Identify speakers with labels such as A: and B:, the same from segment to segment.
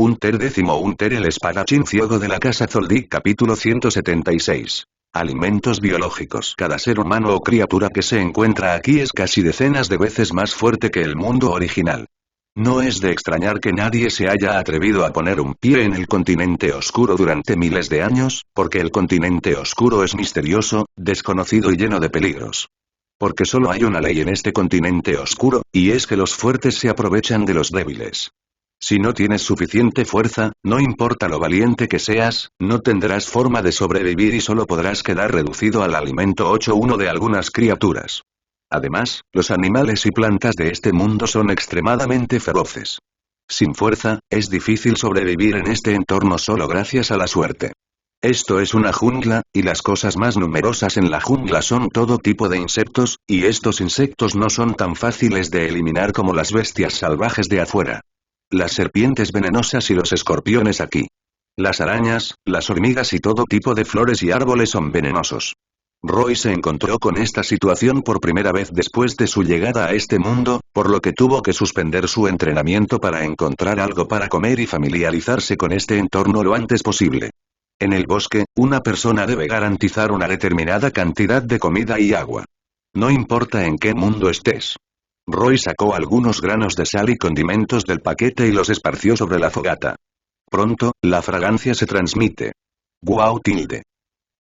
A: Unter el espadachín ciego de la casa Zoldyck capítulo 176. Alimentos biológicos. Cada ser humano o criatura que se encuentra aquí es casi decenas de veces más fuerte que el mundo original. No es de extrañar que nadie se haya atrevido a poner un pie en el continente oscuro durante miles de años, porque el continente oscuro es misterioso, desconocido y lleno de peligros. Porque solo hay una ley en este continente oscuro, y es que los fuertes se aprovechan de los débiles. Si no tienes suficiente fuerza, no importa lo valiente que seas, no tendrás forma de sobrevivir y solo podrás quedar reducido al alimento 8-1 de algunas criaturas. Además, los animales y plantas de este mundo son extremadamente feroces. Sin fuerza, es difícil sobrevivir en este entorno solo gracias a la suerte. Esto es una jungla, y las cosas más numerosas en la jungla son todo tipo de insectos, y estos insectos no son tan fáciles de eliminar como las bestias salvajes de afuera. Las serpientes venenosas y los escorpiones aquí. Las arañas, las hormigas y todo tipo de flores y árboles son venenosos. Roy se encontró con esta situación por primera vez después de su llegada a este mundo, por lo que tuvo que suspender su entrenamiento para encontrar algo para comer y familiarizarse con este entorno lo antes posible. En el bosque, una persona debe garantizar una determinada cantidad de comida y agua. No importa en qué mundo estés. Roy sacó algunos granos de sal y condimentos del paquete y los esparció sobre la fogata. Pronto, la fragancia se transmite. ¡Guau!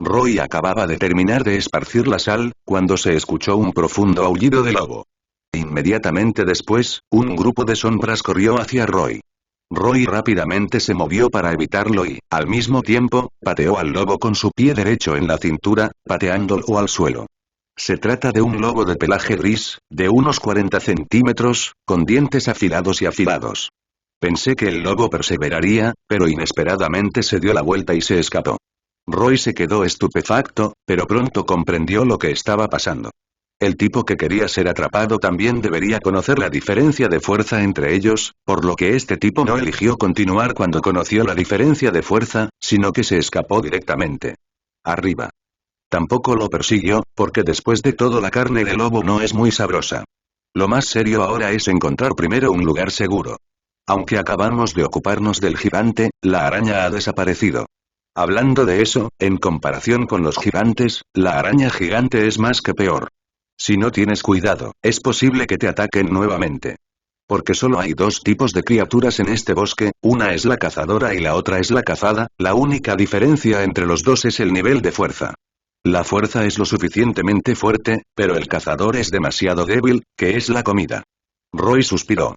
A: Roy acababa de terminar de esparcir la sal, cuando se escuchó un profundo aullido de lobo. Inmediatamente después, un grupo de sombras corrió hacia Roy. Roy rápidamente se movió para evitarlo y, al mismo tiempo, pateó al lobo con su pie derecho en la cintura, pateándolo al suelo. Se trata de un lobo de pelaje gris, de unos 40 centímetros, con dientes afilados y afilados. Pensé que el lobo perseveraría, pero inesperadamente se dio la vuelta y se escapó. Roy se quedó estupefacto, pero pronto comprendió lo que estaba pasando. El tipo que quería ser atrapado también debería conocer la diferencia de fuerza entre ellos, por lo que este tipo no eligió continuar cuando conoció la diferencia de fuerza, sino que se escapó directamente. Arriba. Tampoco lo persiguió, porque después de todo la carne de lobo no es muy sabrosa. Lo más serio ahora es encontrar primero un lugar seguro. Aunque acabamos de ocuparnos del gigante, la araña ha desaparecido. Hablando de eso, en comparación con los gigantes, la araña gigante es más que peor. Si no tienes cuidado, es posible que te ataquen nuevamente. Porque solo hay dos tipos de criaturas en este bosque, una es la cazadora y la otra es la cazada, la única diferencia entre los dos es el nivel de fuerza. La fuerza es lo suficientemente fuerte, pero el cazador es demasiado débil, que es la comida. Roy suspiró.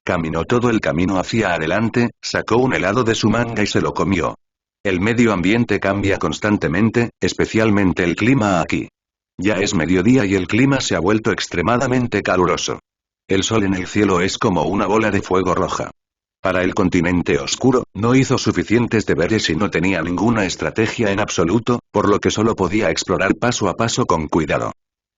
A: Caminó todo el camino hacia adelante, sacó un helado de su manga y se lo comió. El medio ambiente cambia constantemente, especialmente el clima aquí. Ya es mediodía y el clima se ha vuelto extremadamente caluroso. El sol en el cielo es como una bola de fuego roja. Para el continente oscuro, no hizo suficientes deberes y no tenía ninguna estrategia en absoluto, por lo que solo podía explorar paso a paso con cuidado.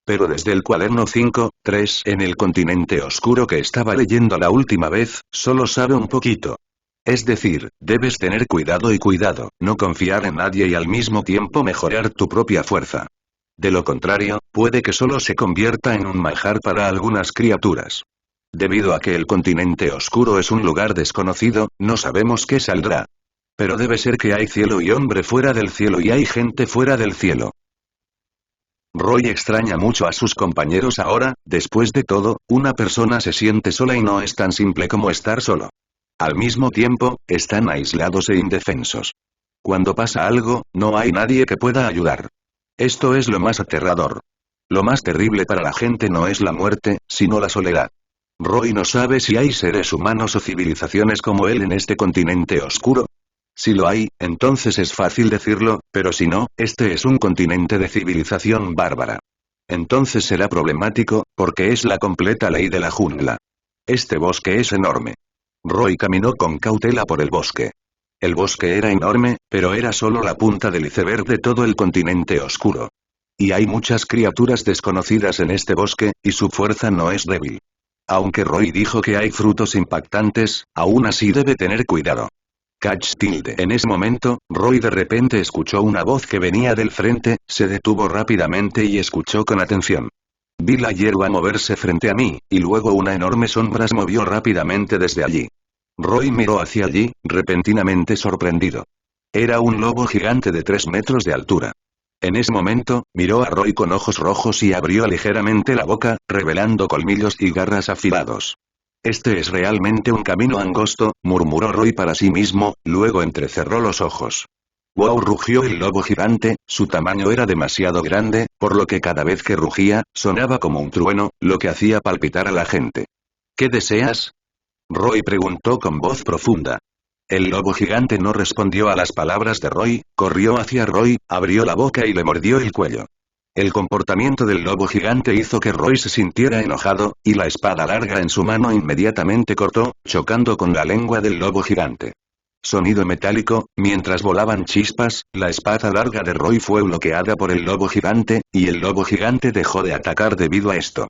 A: Pero desde el cuaderno 5-3 en el continente oscuro que estaba leyendo la última vez, solo sabe un poquito. Es decir, debes tener cuidado y cuidado, no confiar en nadie y al mismo tiempo mejorar tu propia fuerza. De lo contrario, puede que solo se convierta en un manjar para algunas criaturas. Debido a que el continente oscuro es un lugar desconocido, no sabemos qué saldrá. Pero debe ser que hay cielo y hombre fuera del cielo y hay gente fuera del cielo. Roy extraña mucho a sus compañeros ahora, después de todo, una persona se siente sola y no es tan simple como estar solo. Al mismo tiempo, están aislados e indefensos. Cuando pasa algo, no hay nadie que pueda ayudar. Esto es lo más aterrador. Lo más terrible para la gente no es la muerte, sino la soledad. Roy no sabe si hay seres humanos o civilizaciones como él en este continente oscuro. Si lo hay, entonces es fácil decirlo, pero si no, este es un continente de civilización bárbara. Entonces será problemático, porque es la completa ley de la jungla. Este bosque es enorme. Roy caminó con cautela por el bosque. El bosque era enorme, pero era solo la punta del iceberg de todo el continente oscuro. Y hay muchas criaturas desconocidas en este bosque, y su fuerza no es débil. Aunque Roy dijo que hay frutos impactantes, aún así debe tener cuidado. En ese momento, Roy de repente escuchó una voz que venía del frente, se detuvo rápidamente y escuchó con atención. Vi la hierba moverse frente a mí, y luego una enorme sombra se movió rápidamente desde allí. Roy miró hacia allí, repentinamente sorprendido. Era un lobo gigante de 3 metros de altura. En ese momento, miró a Roy con ojos rojos y abrió ligeramente la boca, revelando colmillos y garras afilados. Este es realmente un camino angosto, murmuró Roy para sí mismo, luego entrecerró los ojos. ¡Wow! Rugió el lobo gigante, su tamaño era demasiado grande, por lo que cada vez que rugía, sonaba como un trueno, lo que hacía palpitar a la gente. ¿Qué deseas? Roy preguntó con voz profunda. El lobo gigante no respondió a las palabras de Roy, corrió hacia Roy, abrió la boca y le mordió el cuello. El comportamiento del lobo gigante hizo que Roy se sintiera enojado, y la espada larga en su mano inmediatamente cortó, chocando con la lengua del lobo gigante. Sonido metálico, mientras volaban chispas, la espada larga de Roy fue bloqueada por el lobo gigante, y el lobo gigante dejó de atacar debido a esto.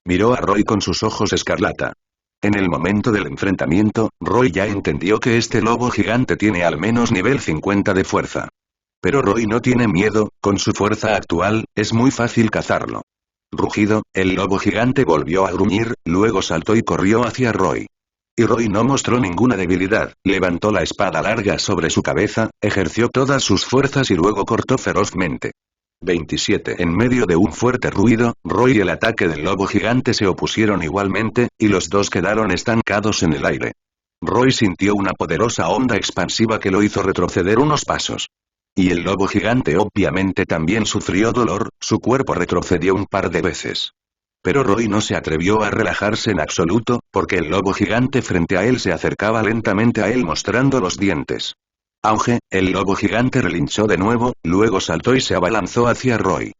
A: Miró a Roy con sus ojos escarlata. En el momento del enfrentamiento, Roy ya entendió que este lobo gigante tiene al menos nivel 50 de fuerza. Pero Roy no tiene miedo, con su fuerza actual, es muy fácil cazarlo. Rugido, el lobo gigante volvió a gruñir, luego saltó y corrió hacia Roy. Y Roy no mostró ninguna debilidad, levantó la espada larga sobre su cabeza, ejerció todas sus fuerzas y luego cortó ferozmente. 27. En medio de un fuerte ruido, Roy y el ataque del lobo gigante se opusieron igualmente, y los dos quedaron estancados en el aire. Roy sintió una poderosa onda expansiva que lo hizo retroceder unos pasos. Y el lobo gigante obviamente también sufrió dolor, su cuerpo retrocedió un par de veces. Pero Roy no se atrevió a relajarse en absoluto, porque el lobo gigante frente a él se acercaba lentamente a él mostrando los dientes. Auge, el lobo gigante relinchó de nuevo, luego saltó y se abalanzó hacia Roy.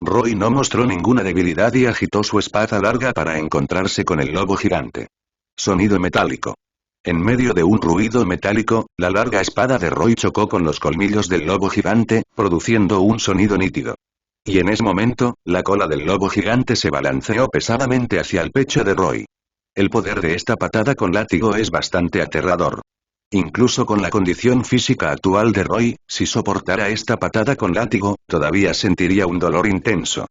A: Roy no mostró ninguna debilidad y agitó su espada larga para encontrarse con el lobo gigante. Sonido metálico. En medio de un ruido metálico, la larga espada de Roy chocó con los colmillos del lobo gigante, produciendo un sonido nítido. Y en ese momento, la cola del lobo gigante se balanceó pesadamente hacia el pecho de Roy. El poder de esta patada con látigo es bastante aterrador. Incluso con la condición física actual de Roy, si soportara esta patada con látigo, todavía sentiría un dolor intenso.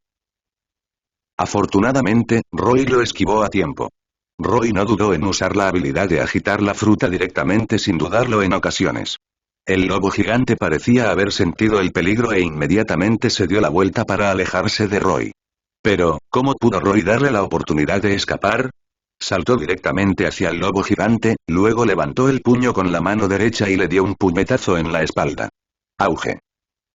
A: Afortunadamente, Roy lo esquivó a tiempo. Roy no dudó en usar la habilidad de agitar la fruta directamente sin dudarlo en ocasiones. El lobo gigante parecía haber sentido el peligro e inmediatamente se dio la vuelta para alejarse de Roy. Pero, ¿cómo pudo Roy darle la oportunidad de escapar? Saltó directamente hacia el lobo gigante, luego levantó el puño con la mano derecha y le dio un puñetazo en la espalda. Auge.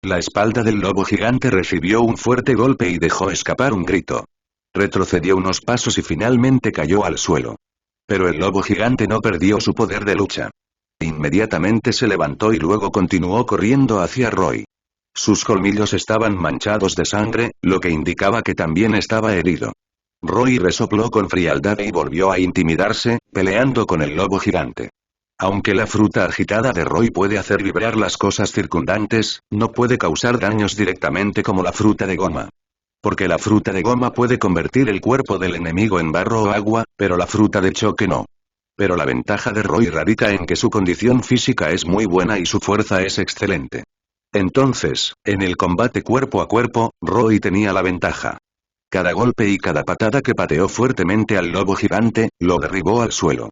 A: La espalda del lobo gigante recibió un fuerte golpe y dejó escapar un grito. Retrocedió unos pasos y finalmente cayó al suelo. Pero el lobo gigante no perdió su poder de lucha. Inmediatamente se levantó y luego continuó corriendo hacia Roy. Sus colmillos estaban manchados de sangre, lo que indicaba que también estaba herido. Roy resopló con frialdad y volvió a intimidarse, peleando con el lobo gigante. Aunque la fruta agitada de Roy puede hacer vibrar las cosas circundantes, no puede causar daños directamente como la fruta de goma. Porque la fruta de goma puede convertir el cuerpo del enemigo en barro o agua, pero la fruta de choque no. Pero la ventaja de Roy radica en que su condición física es muy buena y su fuerza es excelente. Entonces, en el combate cuerpo a cuerpo, Roy tenía la ventaja. Cada golpe y cada patada que pateó fuertemente al lobo gigante, lo derribó al suelo.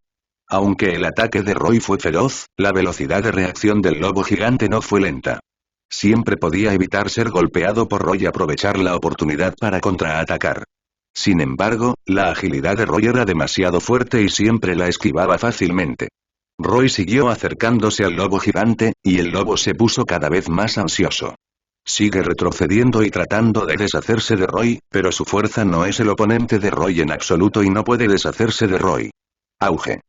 A: Aunque el ataque de Roy fue feroz, la velocidad de reacción del lobo gigante no fue lenta. Siempre podía evitar ser golpeado por Roy y aprovechar la oportunidad para contraatacar. Sin embargo, la agilidad de Roy era demasiado fuerte y siempre la esquivaba fácilmente. Roy siguió acercándose al lobo gigante, y el lobo se puso cada vez más ansioso. Sigue retrocediendo y tratando de deshacerse de Roy, pero su fuerza no es el oponente de Roy en absoluto y no puede deshacerse de Roy. Auge.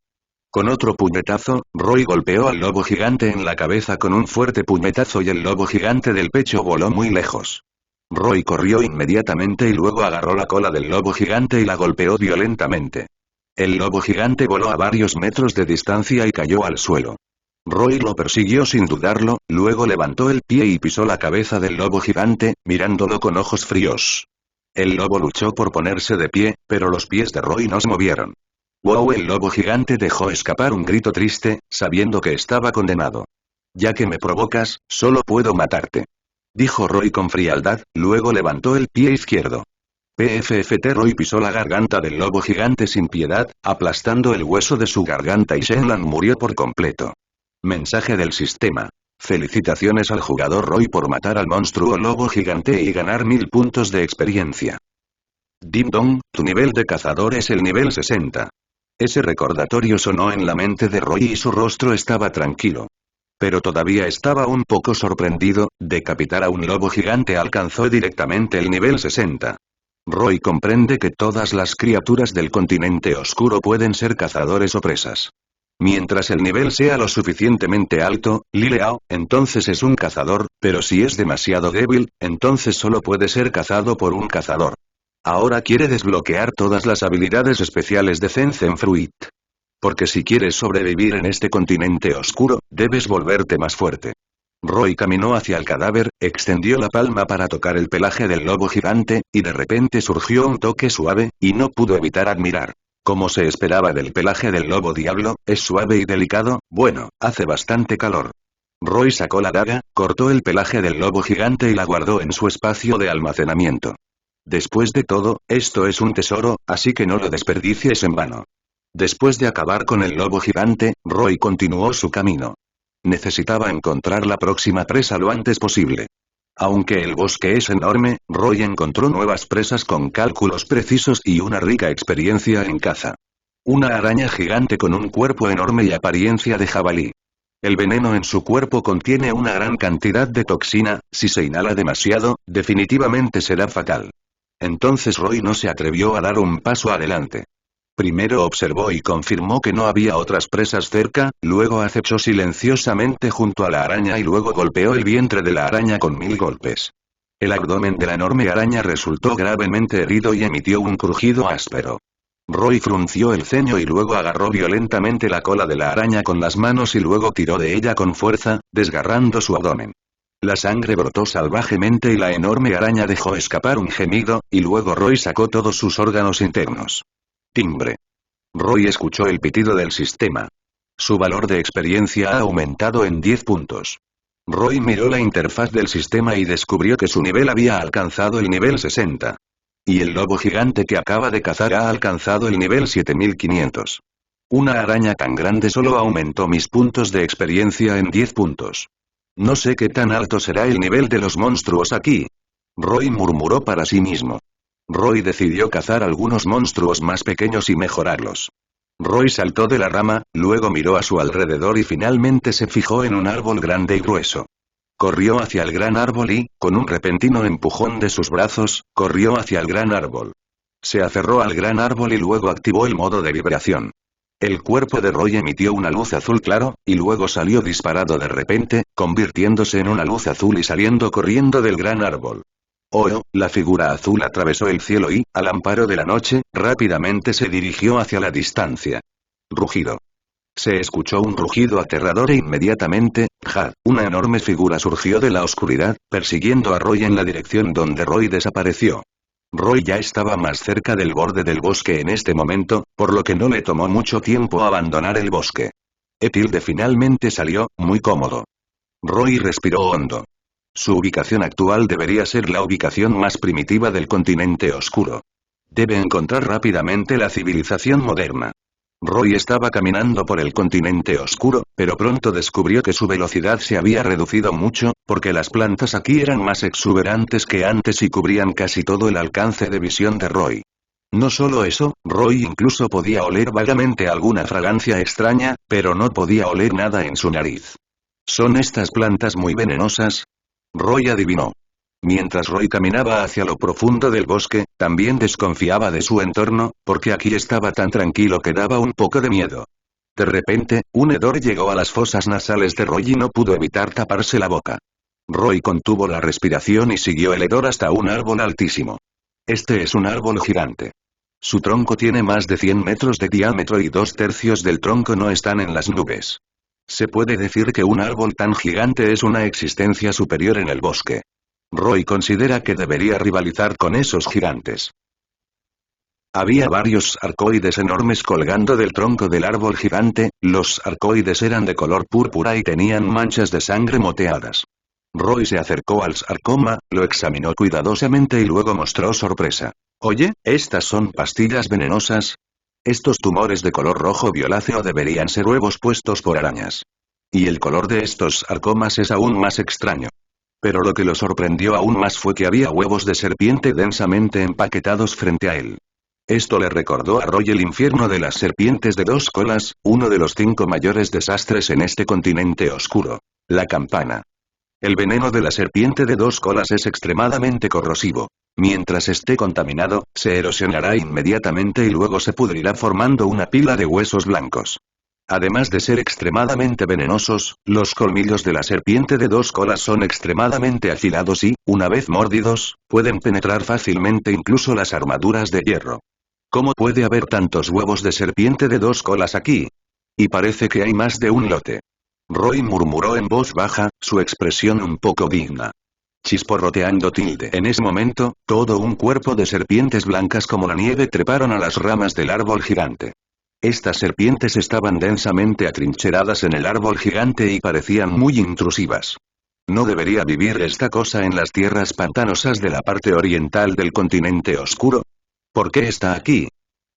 A: Con otro puñetazo, Roy golpeó al lobo gigante en la cabeza con un fuerte puñetazo y el lobo gigante del pecho voló muy lejos. Roy corrió inmediatamente y luego agarró la cola del lobo gigante y la golpeó violentamente. El lobo gigante voló a varios metros de distancia y cayó al suelo. Roy lo persiguió sin dudarlo, luego levantó el pie y pisó la cabeza del lobo gigante, mirándolo con ojos fríos. El lobo luchó por ponerse de pie, pero los pies de Roy no se movieron. ¡Wow! El lobo gigante dejó escapar un grito triste, sabiendo que estaba condenado. Ya que me provocas, solo puedo matarte. Dijo Roy con frialdad, luego levantó el pie izquierdo. PFFT. Roy pisó la garganta del lobo gigante sin piedad, aplastando el hueso de su garganta y Shenlan murió por completo. Mensaje del sistema. Felicitaciones al jugador Roy por matar al monstruo lobo gigante y ganar 1000 puntos de experiencia. Ding dong, tu nivel de cazador es el nivel 60. Ese recordatorio sonó en la mente de Roy y su rostro estaba tranquilo. Pero todavía estaba un poco sorprendido, decapitar a un lobo gigante alcanzó directamente el nivel 60. Roy comprende que todas las criaturas del continente oscuro pueden ser cazadores o presas. Mientras el nivel sea lo suficientemente alto, Lileao, entonces es un cazador, pero si es demasiado débil, entonces solo puede ser cazado por un cazador. Ahora quiere desbloquear todas las habilidades especiales de Zenzenfruit. Porque si quieres sobrevivir en este continente oscuro, debes volverte más fuerte. Roy caminó hacia el cadáver, extendió la palma para tocar el pelaje del lobo gigante, y de repente surgió un toque suave, y no pudo evitar admirar. Como se esperaba del pelaje del lobo diablo, es suave y delicado, bueno, hace bastante calor. Roy sacó la daga, cortó el pelaje del lobo gigante y la guardó en su espacio de almacenamiento. Después de todo, esto es un tesoro, así que no lo desperdicies en vano. Después de acabar con el lobo gigante, Roy continuó su camino. Necesitaba encontrar la próxima presa lo antes posible. Aunque el bosque es enorme, Roy encontró nuevas presas con cálculos precisos y una rica experiencia en caza. Una araña gigante con un cuerpo enorme y apariencia de jabalí. El veneno en su cuerpo contiene una gran cantidad de toxina, si se inhala demasiado, definitivamente será fatal. Entonces Roy no se atrevió a dar un paso adelante. Primero observó y confirmó que no había otras presas cerca, luego acechó silenciosamente junto a la araña y luego golpeó el vientre de la araña con 1000 golpes. El abdomen de la enorme araña resultó gravemente herido y emitió un crujido áspero. Roy frunció el ceño y luego agarró violentamente la cola de la araña con las manos y luego tiró de ella con fuerza, desgarrando su abdomen. La sangre brotó salvajemente y la enorme araña dejó escapar un gemido, y luego Roy sacó todos sus órganos internos. Timbre. Roy escuchó el pitido del sistema. Su valor de experiencia ha aumentado en 10 puntos. Roy miró la interfaz del sistema y descubrió que su nivel había alcanzado el nivel 60. Y el lobo gigante que acaba de cazar ha alcanzado el nivel 7500. Una araña tan grande solo aumentó mis puntos de experiencia en 10 puntos. No sé qué tan alto será el nivel de los monstruos aquí. Roy murmuró para sí mismo. Roy decidió cazar algunos monstruos más pequeños y mejorarlos. Roy saltó de la rama, luego miró a su alrededor y finalmente se fijó en un árbol grande y grueso. Corrió hacia el gran árbol y, con un repentino empujón de sus brazos, corrió hacia el gran árbol. Se aferró al gran árbol y luego activó el modo de vibración. El cuerpo de Roy emitió una luz azul claro, y luego salió disparado de repente, convirtiéndose en una luz azul y saliendo corriendo del gran árbol. Oh, la figura azul atravesó el cielo y, al amparo de la noche, rápidamente se dirigió hacia la distancia. Rugido. Se escuchó un rugido aterrador e inmediatamente, una enorme figura surgió de la oscuridad, persiguiendo a Roy en la dirección donde Roy desapareció. Roy ya estaba más cerca del borde del bosque en este momento, por lo que no le tomó mucho tiempo abandonar el bosque. Etilde finalmente salió, muy cómodo. Roy respiró hondo. Su ubicación actual debería ser la ubicación más primitiva del continente oscuro. Debe encontrar rápidamente la civilización moderna. Roy estaba caminando por el continente oscuro, pero pronto descubrió que su velocidad se había reducido mucho, porque las plantas aquí eran más exuberantes que antes y cubrían casi todo el alcance de visión de Roy. No solo eso, Roy incluso podía oler vagamente alguna fragancia extraña, pero no podía oler nada en su nariz. ¿Son estas plantas muy venenosas? Roy adivinó. Mientras Roy caminaba hacia lo profundo del bosque, también desconfiaba de su entorno, porque aquí estaba tan tranquilo que daba un poco de miedo. De repente, un hedor llegó a las fosas nasales de Roy y no pudo evitar taparse la boca. Roy contuvo la respiración y siguió el hedor hasta un árbol altísimo. Este es un árbol gigante. Su tronco tiene más de 100 metros de diámetro y 2/3 del tronco no están en las nubes. Se puede decir que un árbol tan gigante es una existencia superior en el bosque. Roy considera que debería rivalizar con esos gigantes. Había varios arcoides enormes colgando del tronco del árbol gigante, los arcoides eran de color púrpura y tenían manchas de sangre moteadas. Roy se acercó al sarcoma, lo examinó cuidadosamente y luego mostró sorpresa. Oye, ¿estas son pastillas venenosas? Estos tumores de color rojo violáceo deberían ser huevos puestos por arañas. Y el color de estos sarcomas es aún más extraño. Pero lo que lo sorprendió aún más fue que había huevos de serpiente densamente empaquetados frente a él. Esto le recordó a Roy el infierno de las serpientes de dos colas, uno de los 5 mayores desastres en este continente oscuro. La campana. El veneno de la serpiente de dos colas es extremadamente corrosivo. Mientras esté contaminado, se erosionará inmediatamente y luego se pudrirá formando una pila de huesos blancos. Además de ser extremadamente venenosos, los colmillos de la serpiente de dos colas son extremadamente afilados y, una vez mordidos, pueden penetrar fácilmente incluso las armaduras de hierro. ¿Cómo puede haber tantos huevos de serpiente de dos colas aquí? Y parece que hay más de un lote. Roy murmuró en voz baja, su expresión un poco digna. Chisporroteando tilde. En ese momento, todo un cuerpo de serpientes blancas como la nieve treparon a las ramas del árbol gigante. Estas serpientes estaban densamente atrincheradas en el árbol gigante y parecían muy intrusivas. ¿No debería vivir esta cosa en las tierras pantanosas de la parte oriental del continente oscuro? ¿Por qué está aquí?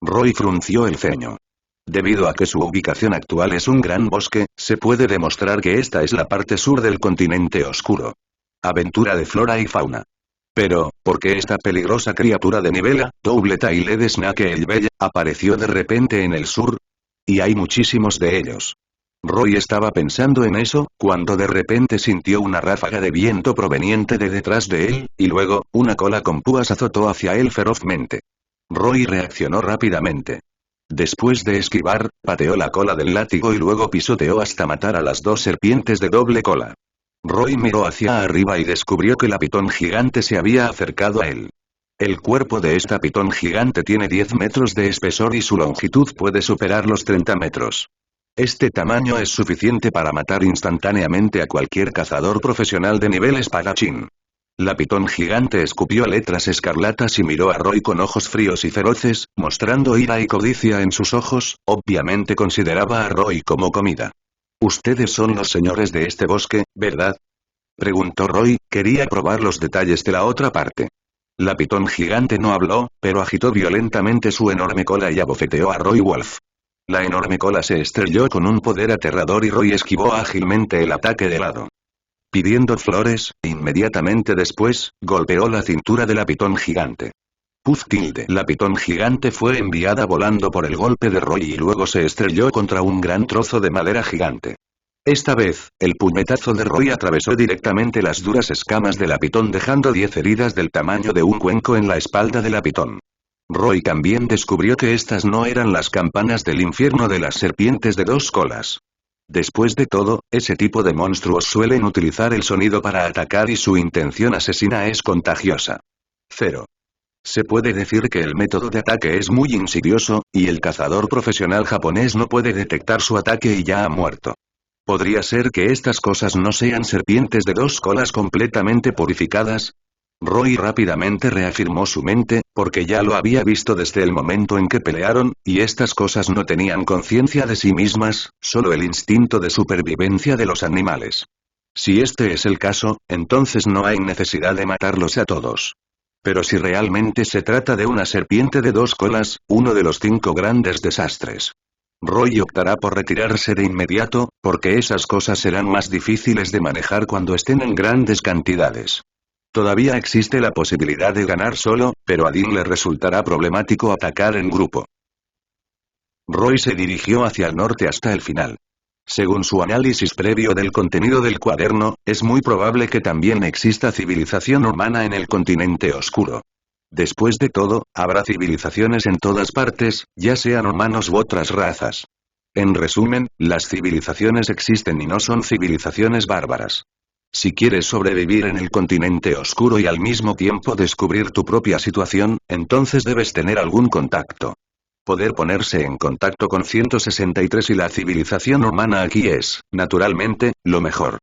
A: Roy frunció el ceño. Debido a que su ubicación actual es un gran bosque, se puede demostrar que esta es la parte sur del continente oscuro. Aventura de flora y fauna. Pero, ¿por qué esta peligrosa criatura de Nivela, Double Tailed Snake el Bella, apareció de repente en el sur? Y hay muchísimos de ellos. Roy estaba pensando en eso, cuando de repente sintió una ráfaga de viento proveniente de detrás de él, y luego, una cola con púas azotó hacia él ferozmente. Roy reaccionó rápidamente. Después de esquivar, pateó la cola del látigo y luego pisoteó hasta matar a las dos serpientes de doble cola. Roy miró hacia arriba y descubrió que la pitón gigante se había acercado a él. El cuerpo de esta pitón gigante tiene 10 metros de espesor y su longitud puede superar los 30 metros. Este tamaño es suficiente para matar instantáneamente a cualquier cazador profesional de nivel espadachín. La pitón gigante escupió letras escarlatas y miró a Roy con ojos fríos y feroces, mostrando ira y codicia en sus ojos, obviamente consideraba a Roy como comida. «Ustedes son los señores de este bosque, ¿verdad?», preguntó Roy, quería probar los detalles de la otra parte. La pitón gigante no habló, pero agitó violentamente su enorme cola y abofeteó a Roy Wolf. La enorme cola se estrelló con un poder aterrador y Roy esquivó ágilmente el ataque de lado. Pidiendo flores, inmediatamente después, golpeó la cintura de la pitón gigante. Puz tilde. La pitón gigante fue enviada volando por el golpe de Roy y luego se estrelló contra un gran trozo de madera gigante. Esta vez, el puñetazo de Roy atravesó directamente las duras escamas de la pitón dejando 10 heridas del tamaño de un cuenco en la espalda de la pitón. Roy también descubrió que estas no eran las campanas del infierno de las serpientes de dos colas. Después de todo, ese tipo de monstruos suelen utilizar el sonido para atacar y su intención asesina es contagiosa. 0. Se puede decir que el método de ataque es muy insidioso, y el cazador profesional japonés no puede detectar su ataque y ya ha muerto. ¿Podría ser que estas cosas no sean serpientes de dos colas completamente purificadas? Roy rápidamente reafirmó su mente, porque ya lo había visto desde el momento en que pelearon, y estas cosas no tenían conciencia de sí mismas, solo el instinto de supervivencia de los animales. Si este es el caso, entonces no hay necesidad de matarlos a todos. Pero si realmente se trata de una serpiente de dos colas, uno de los 5 grandes desastres. Roy optará por retirarse de inmediato, porque esas cosas serán más difíciles de manejar cuando estén en grandes cantidades. Todavía existe la posibilidad de ganar solo, pero a Dean le resultará problemático atacar en grupo. Roy se dirigió hacia el norte hasta el final. Según su análisis previo del contenido del cuaderno, es muy probable que también exista civilización humana en el continente oscuro. Después de todo, habrá civilizaciones en todas partes, ya sean humanos u otras razas. En resumen, las civilizaciones existen y no son civilizaciones bárbaras. Si quieres sobrevivir en el continente oscuro y al mismo tiempo descubrir tu propia situación, entonces debes tener algún contacto. Poder ponerse en contacto con 163 y la civilización humana aquí es, naturalmente, lo mejor.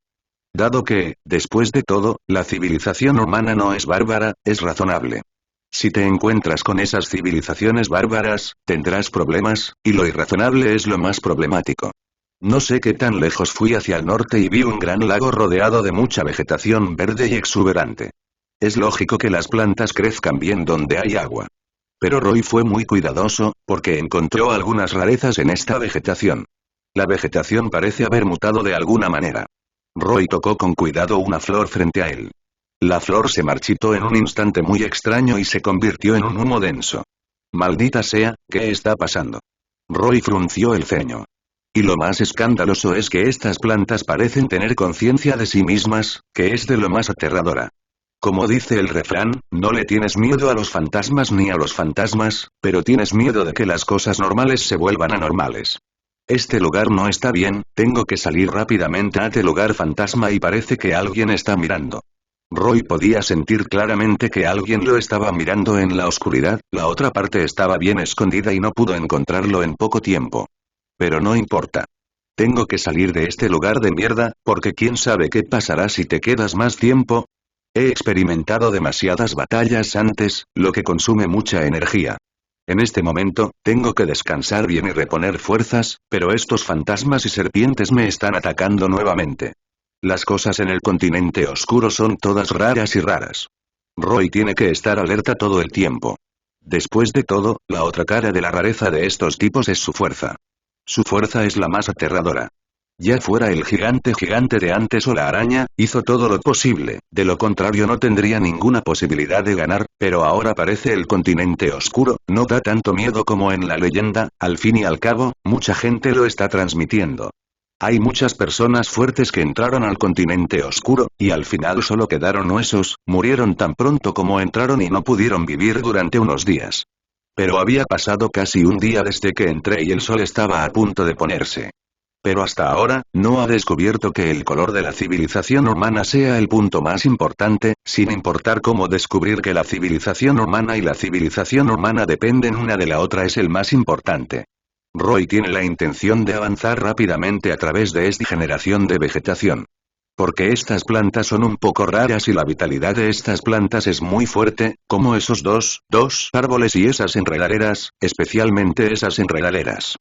A: Dado que, después de todo, la civilización humana no es bárbara, es razonable. Si te encuentras con esas civilizaciones bárbaras, tendrás problemas, y lo irrazonable es lo más problemático. No sé qué tan lejos fui hacia el norte y vi un gran lago rodeado de mucha vegetación verde y exuberante. Es lógico que las plantas crezcan bien donde hay agua. Pero Roy fue muy cuidadoso, porque encontró algunas rarezas en esta vegetación. La vegetación parece haber mutado de alguna manera. Roy tocó con cuidado una flor frente a él. La flor se marchitó en un instante muy extraño y se convirtió en un humo denso. Maldita sea, ¿qué está pasando? Roy frunció el ceño. Y lo más escandaloso es que estas plantas parecen tener conciencia de sí mismas, que es de lo más aterradora. Como dice el refrán, no le tienes miedo a los fantasmas ni a los fantasmas, pero tienes miedo de que las cosas normales se vuelvan anormales. Este lugar no está bien, tengo que salir rápidamente a este lugar fantasma y parece que alguien está mirando. Roy podía sentir claramente que alguien lo estaba mirando en la oscuridad, la otra parte estaba bien escondida y no pudo encontrarlo en poco tiempo. Pero no importa. Tengo que salir de este lugar de mierda, porque quién sabe qué pasará si te quedas más tiempo. He experimentado demasiadas batallas antes, lo que consume mucha energía. En este momento, tengo que descansar bien y reponer fuerzas, pero estos fantasmas y serpientes me están atacando nuevamente. Las cosas en el continente oscuro son todas raras y raras. Roy tiene que estar alerta todo el tiempo. Después de todo, la otra cara de la rareza de estos tipos es su fuerza. Su fuerza es la más aterradora. Ya fuera el gigante de antes o la araña, hizo todo lo posible, de lo contrario no tendría ninguna posibilidad de ganar, pero ahora parece el continente oscuro, no da tanto miedo como en la leyenda, al fin y al cabo, mucha gente lo está transmitiendo. Hay muchas personas fuertes que entraron al continente oscuro, y al final solo quedaron huesos, murieron tan pronto como entraron y no pudieron vivir durante unos días. Pero había pasado casi un día desde que entré y el sol estaba a punto de ponerse. Pero hasta ahora, no ha descubierto que el color de la civilización humana sea el punto más importante, sin importar cómo descubrir que la civilización humana y la civilización humana dependen una de la otra es el más importante. Roy tiene la intención de avanzar rápidamente a través de esta generación de vegetación. Porque estas plantas son un poco raras y la vitalidad de estas plantas es muy fuerte, como esos dos árboles y esas enredaderas, especialmente esas enredaderas.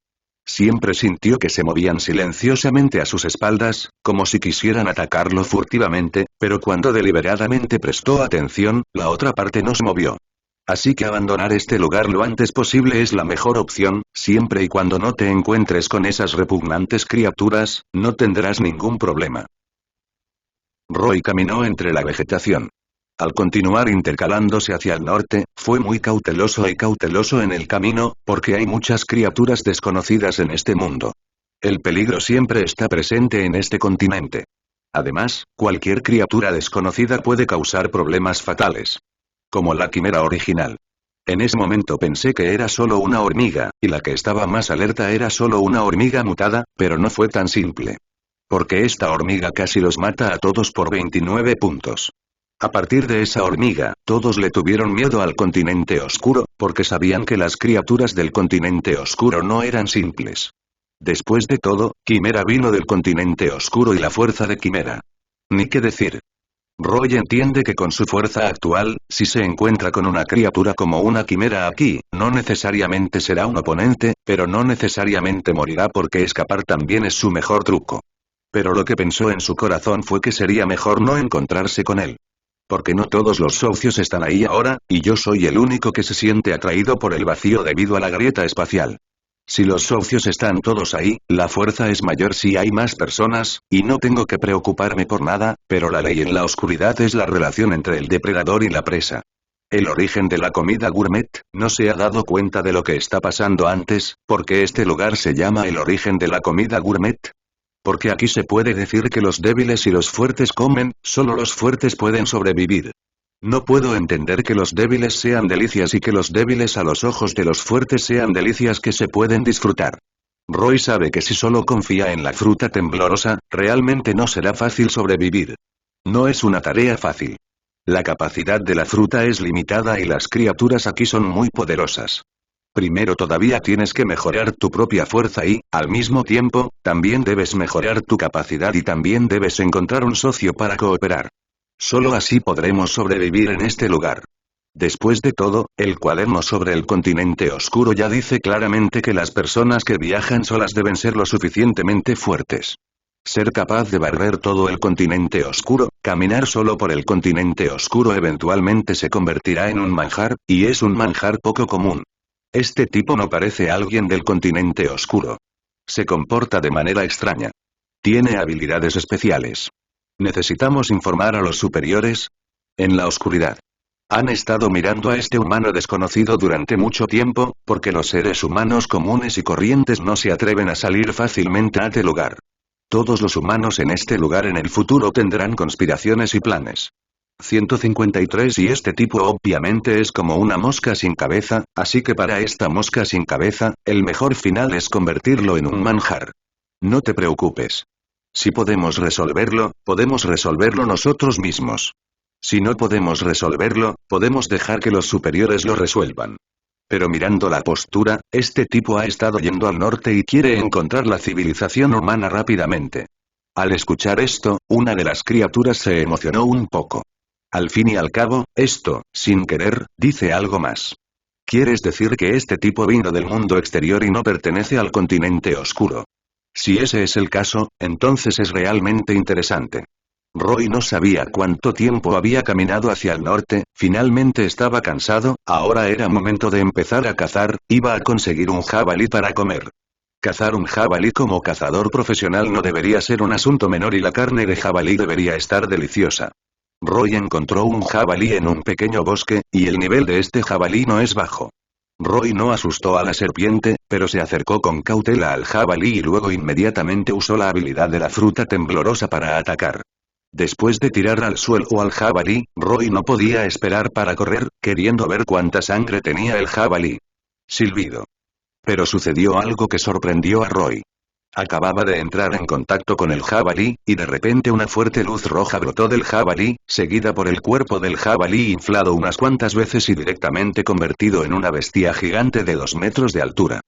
A: Siempre sintió que se movían silenciosamente a sus espaldas, como si quisieran atacarlo furtivamente, pero cuando deliberadamente prestó atención, la otra parte no se movió. Así que abandonar este lugar lo antes posible es la mejor opción, siempre y cuando no te encuentres con esas repugnantes criaturas, no tendrás ningún problema. Roy caminó entre la vegetación. Al continuar intercalándose hacia el norte, fue muy cauteloso en el camino, porque hay muchas criaturas desconocidas en este mundo. El peligro siempre está presente en este continente. Además, cualquier criatura desconocida puede causar problemas fatales. Como la quimera original. En ese momento pensé que era solo una hormiga, y la que estaba más alerta era solo una hormiga mutada, pero no fue tan simple. Porque esta hormiga casi los mata a todos por 29 puntos. A partir de esa hormiga, todos le tuvieron miedo al continente oscuro, porque sabían que las criaturas del continente oscuro no eran simples. Después de todo, Quimera vino del continente oscuro y la fuerza de Quimera. Ni qué decir. Roy entiende que con su fuerza actual, si se encuentra con una criatura como una quimera aquí, no necesariamente será un oponente, pero no necesariamente morirá porque escapar también es su mejor truco. Pero lo que pensó en su corazón fue que sería mejor no encontrarse con él. Porque no todos los socios están ahí ahora, y yo soy el único que se siente atraído por el vacío debido a la grieta espacial. Si los socios están todos ahí, la fuerza es mayor si hay más personas, y no tengo que preocuparme por nada, pero la ley en la oscuridad es la relación entre el depredador y la presa. El origen de la comida gourmet, no se ha dado cuenta de lo que está pasando antes, porque este lugar se llama el origen de la comida gourmet. Porque aquí se puede decir que los débiles y los fuertes comen, solo los fuertes pueden sobrevivir. No puedo entender que los débiles sean delicias y que los débiles a los ojos de los fuertes sean delicias que se pueden disfrutar. Roy sabe que si solo confía en la fruta temblorosa, realmente no será fácil sobrevivir. No es una tarea fácil. La capacidad de la fruta es limitada y las criaturas aquí son muy poderosas. Primero todavía tienes que mejorar tu propia fuerza y, al mismo tiempo, también debes mejorar tu capacidad y también debes encontrar un socio para cooperar. Solo así podremos sobrevivir en este lugar. Después de todo, el cuaderno sobre el continente oscuro ya dice claramente que las personas que viajan solas deben ser lo suficientemente fuertes. Ser capaz de barrer todo el continente oscuro, caminar solo por el continente oscuro eventualmente se convertirá en un manjar, y es un manjar poco común. Este tipo no parece alguien del continente oscuro. Se comporta de manera extraña. Tiene habilidades especiales. ¿Necesitamos informar a los superiores? En la oscuridad. Han estado mirando a este humano desconocido durante mucho tiempo, porque los seres humanos comunes y corrientes no se atreven a salir fácilmente a este lugar. Todos los humanos en este lugar en el futuro tendrán conspiraciones y planes. 153 y este tipo obviamente es como una mosca sin cabeza, así que para esta mosca sin cabeza, el mejor final es convertirlo en un manjar. No te preocupes. Si podemos resolverlo nosotros mismos. Si no podemos resolverlo, podemos dejar que los superiores lo resuelvan. Pero mirando la postura, este tipo ha estado yendo al norte y quiere encontrar la civilización humana rápidamente. Al escuchar esto, una de las criaturas se emocionó un poco. Al fin y al cabo, esto, sin querer, dice algo más. ¿Quieres decir que este tipo vino del mundo exterior y no pertenece al continente oscuro? Si ese es el caso, entonces es realmente interesante. Roy no sabía cuánto tiempo había caminado hacia el norte, finalmente estaba cansado, ahora era momento de empezar a cazar, iba a conseguir un jabalí para comer. Cazar un jabalí como cazador profesional no debería ser un asunto menor y la carne de jabalí debería estar deliciosa. Roy encontró un jabalí en un pequeño bosque, y el nivel de este jabalí no es bajo. Roy no asustó a la serpiente, pero se acercó con cautela al jabalí y luego inmediatamente usó la habilidad de la fruta temblorosa para atacar. Después de tirar al suelo al jabalí, Roy no podía esperar para correr, queriendo ver cuánta sangre tenía el jabalí. Silbido. Pero sucedió algo que sorprendió a Roy. Acababa de entrar en contacto con el jabalí, y de repente una fuerte luz roja brotó del jabalí, seguida por el cuerpo del jabalí inflado unas cuantas veces y directamente convertido en una bestia gigante de 2 metros de altura.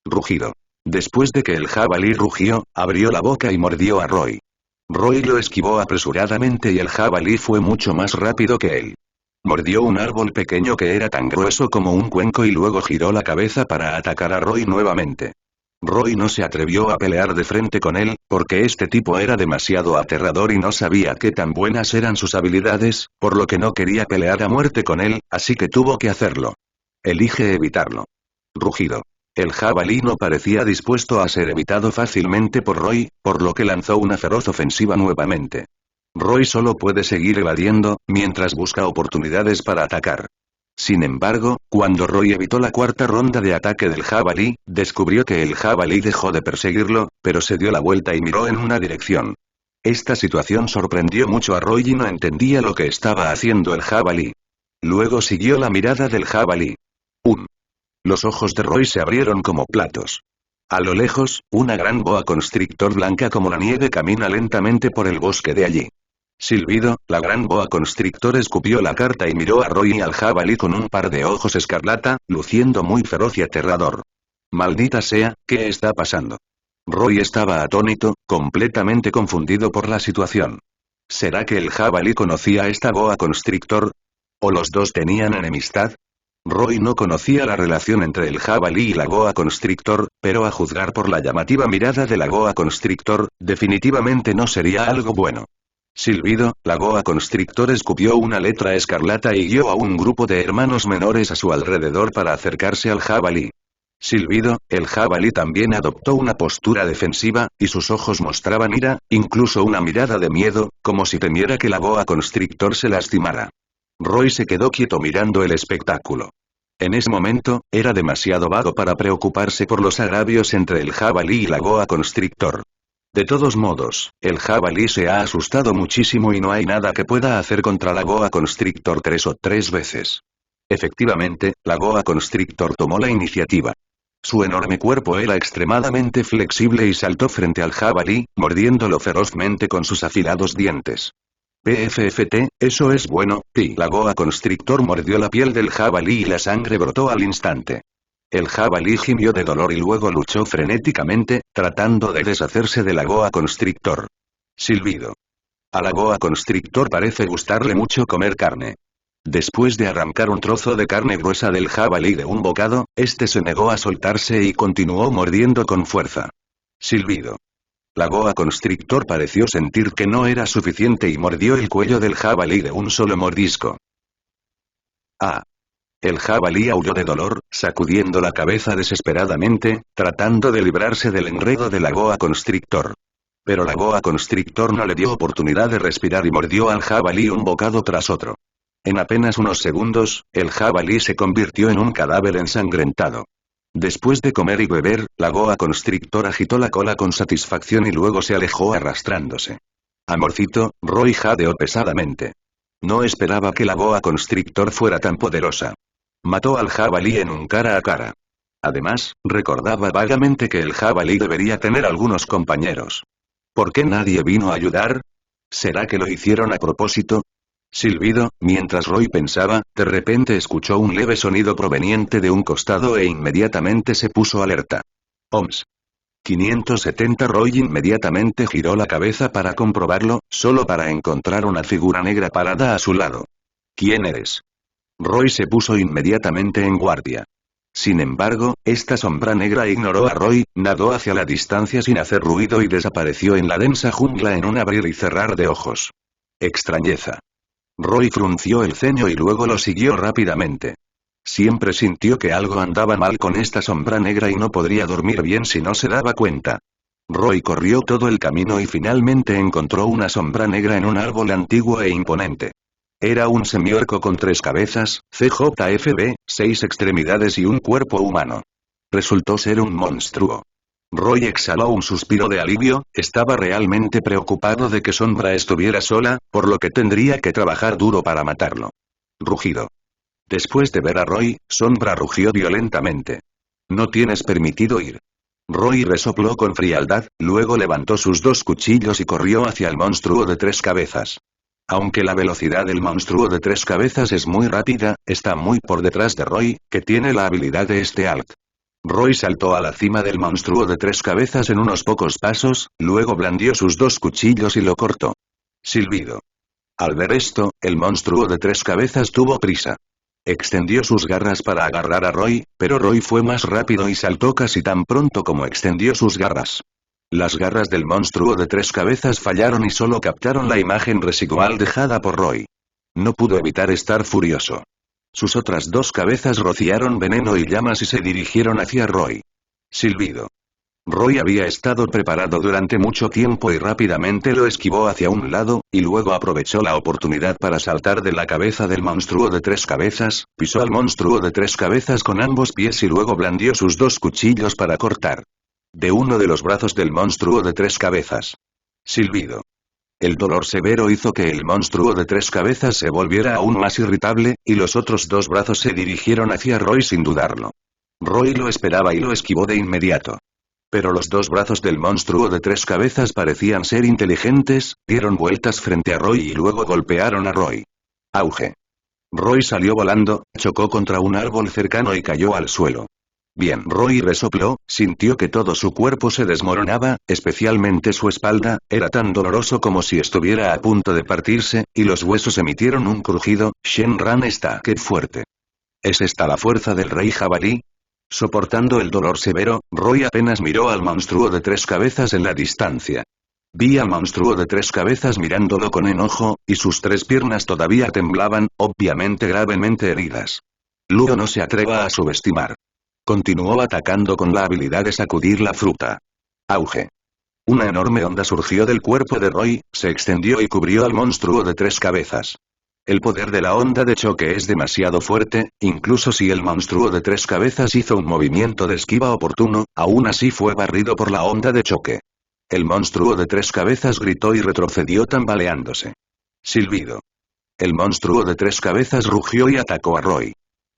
A: Rugido. Después de que el jabalí rugió, abrió la boca y mordió a Roy. Roy lo esquivó apresuradamente y el jabalí fue mucho más rápido que él. Mordió un árbol pequeño que era tan grueso como un cuenco y luego giró la cabeza para atacar a Roy nuevamente. Roy no se atrevió a pelear de frente con él, porque este tipo era demasiado aterrador y no sabía qué tan buenas eran sus habilidades, por lo que no quería pelear a muerte con él, así que tuvo que hacerlo. Elige evitarlo. Rugido. El jabalí no parecía dispuesto a ser evitado fácilmente por Roy, por lo que lanzó una feroz ofensiva nuevamente. Roy solo puede seguir evadiendo, mientras busca oportunidades para atacar. Sin embargo, cuando Roy evitó la cuarta ronda de ataque del jabalí, descubrió que el jabalí dejó de perseguirlo, pero se dio la vuelta y miró en una dirección. Esta situación sorprendió mucho a Roy y no entendía lo que estaba haciendo el jabalí. Luego siguió la mirada del jabalí. Los ojos de Roy se abrieron como platos. A lo lejos, una gran boa constrictor blanca como la nieve camina lentamente por el bosque de allí. Silbido, la gran boa constrictor escupió la carta y miró a Roy y al jabalí con un par de ojos escarlata, luciendo muy feroz y aterrador. Maldita sea, ¿qué está pasando? Roy estaba atónito, completamente confundido por la situación. ¿Será que el jabalí conocía a esta boa constrictor? ¿O los dos tenían enemistad? Roy no conocía la relación entre el jabalí y la boa constrictor, pero a juzgar por la llamativa mirada de la boa constrictor, definitivamente no sería algo bueno. Silbido, la boa constrictor escupió una letra escarlata y guió a un grupo de hermanos menores a su alrededor para acercarse al jabalí. Silbido, el jabalí también adoptó una postura defensiva, y sus ojos mostraban ira, incluso una mirada de miedo, como si temiera que la boa constrictor se lastimara. Roy se quedó quieto mirando el espectáculo. En ese momento, era demasiado vago para preocuparse por los agravios entre el jabalí y la boa constrictor. De todos modos, el jabalí se ha asustado muchísimo y no hay nada que pueda hacer contra la boa constrictor 3 veces. Efectivamente, la boa constrictor tomó la iniciativa. Su enorme cuerpo era extremadamente flexible y saltó frente al jabalí, mordiéndolo ferozmente con sus afilados dientes. PFFT, eso es bueno, y la boa constrictor mordió la piel del jabalí y la sangre brotó al instante. El jabalí gimió de dolor y luego luchó frenéticamente, tratando de deshacerse de la boa constrictor. Silbido. A la boa constrictor parece gustarle mucho comer carne. Después de arrancar un trozo de carne gruesa del jabalí de un bocado, este se negó a soltarse y continuó mordiendo con fuerza. Silbido. La boa constrictor pareció sentir que no era suficiente y mordió el cuello del jabalí de un solo mordisco. ¡Ah! El jabalí aulló de dolor, sacudiendo la cabeza desesperadamente, tratando de librarse del enredo de la boa constrictor. Pero la boa constrictor no le dio oportunidad de respirar y mordió al jabalí un bocado tras otro. En apenas unos segundos, el jabalí se convirtió en un cadáver ensangrentado. Después de comer y beber, la boa constrictor agitó la cola con satisfacción y luego se alejó arrastrándose. Amorcito, Roy jadeó pesadamente. No esperaba que la boa constrictor fuera tan poderosa. Mató al jabalí en un cara a cara. Además, recordaba vagamente que el jabalí debería tener algunos compañeros. ¿Por qué nadie vino a ayudar? ¿Será que lo hicieron a propósito? Silbido, mientras Roy pensaba, de repente escuchó un leve sonido proveniente de un costado e inmediatamente se puso alerta. ¡Oms! 570. Roy inmediatamente giró la cabeza para comprobarlo, solo para encontrar una figura negra parada a su lado. ¿Quién eres? Roy se puso inmediatamente en guardia. Sin embargo, esta sombra negra ignoró a Roy, nadó hacia la distancia sin hacer ruido y desapareció en la densa jungla en un abrir y cerrar de ojos. Extrañeza. Roy frunció el ceño y luego lo siguió rápidamente. Siempre sintió que algo andaba mal con esta sombra negra y no podría dormir bien si no se daba cuenta. Roy corrió todo el camino y finalmente encontró una sombra negra en un árbol antiguo e imponente. Era un semiorco con 3 cabezas, CJFB, 6 extremidades y un cuerpo humano. Resultó ser un monstruo. Roy exhaló un suspiro de alivio, estaba realmente preocupado de que Sombra estuviera sola, por lo que tendría que trabajar duro para matarlo. Rugido. Después de ver a Roy, Sombra rugió violentamente. No tienes permitido ir. Roy resopló con frialdad, luego levantó sus 2 cuchillos y corrió hacia el monstruo de 3 cabezas. Aunque la velocidad del monstruo de 3 cabezas es muy rápida, está muy por detrás de Roy, que tiene la habilidad de Stealth. Roy saltó a la cima del monstruo de 3 cabezas en unos pocos pasos, luego blandió sus 2 cuchillos y lo cortó. Silbido. Al ver esto, el monstruo de 3 cabezas tuvo prisa. Extendió sus garras para agarrar a Roy, pero Roy fue más rápido y saltó casi tan pronto como extendió sus garras. Las garras del monstruo de 3 cabezas fallaron y solo captaron la imagen residual dejada por Roy. No pudo evitar estar furioso. Sus otras 2 cabezas rociaron veneno y llamas y se dirigieron hacia Roy. Silbido. Roy había estado preparado durante mucho tiempo y rápidamente lo esquivó hacia un lado, y luego aprovechó la oportunidad para saltar de la cabeza del monstruo de 3 cabezas, pisó al monstruo de 3 cabezas con ambos pies y luego blandió sus 2 cuchillos para cortar. De uno de los brazos del monstruo de 3 cabezas. Silbido. El dolor severo hizo que el monstruo de 3 cabezas se volviera aún más irritable, y los otros 2 brazos se dirigieron hacia Roy sin dudarlo. Roy lo esperaba y lo esquivó de inmediato. Pero los 2 brazos del monstruo de 3 cabezas parecían ser inteligentes, dieron vueltas frente a Roy y luego golpearon a Roy. Auge. Roy salió volando, chocó contra un árbol cercano y cayó al suelo. Bien, Roy resopló, sintió que todo su cuerpo se desmoronaba, especialmente su espalda, era tan doloroso como si estuviera a punto de partirse, y los huesos emitieron un crujido. Shenran está que fuerte. ¿Es esta la fuerza del rey jabalí? Soportando el dolor severo, Roy apenas miró al monstruo de 3 cabezas en la distancia. Vi al monstruo de 3 cabezas mirándolo con enojo, y sus 3 piernas todavía temblaban, obviamente gravemente heridas. Luego no se atreva a subestimar. Continuó atacando con la habilidad de sacudir la fruta. Auge. Una enorme onda surgió del cuerpo de Roy, se extendió y cubrió al monstruo de 3 cabezas. El poder de la onda de choque es demasiado fuerte, incluso si el monstruo de 3 cabezas hizo un movimiento de esquiva oportuno, aún así fue barrido por la onda de choque. El monstruo de 3 cabezas gritó y retrocedió tambaleándose. Silbido. El monstruo de 3 cabezas rugió y atacó a Roy.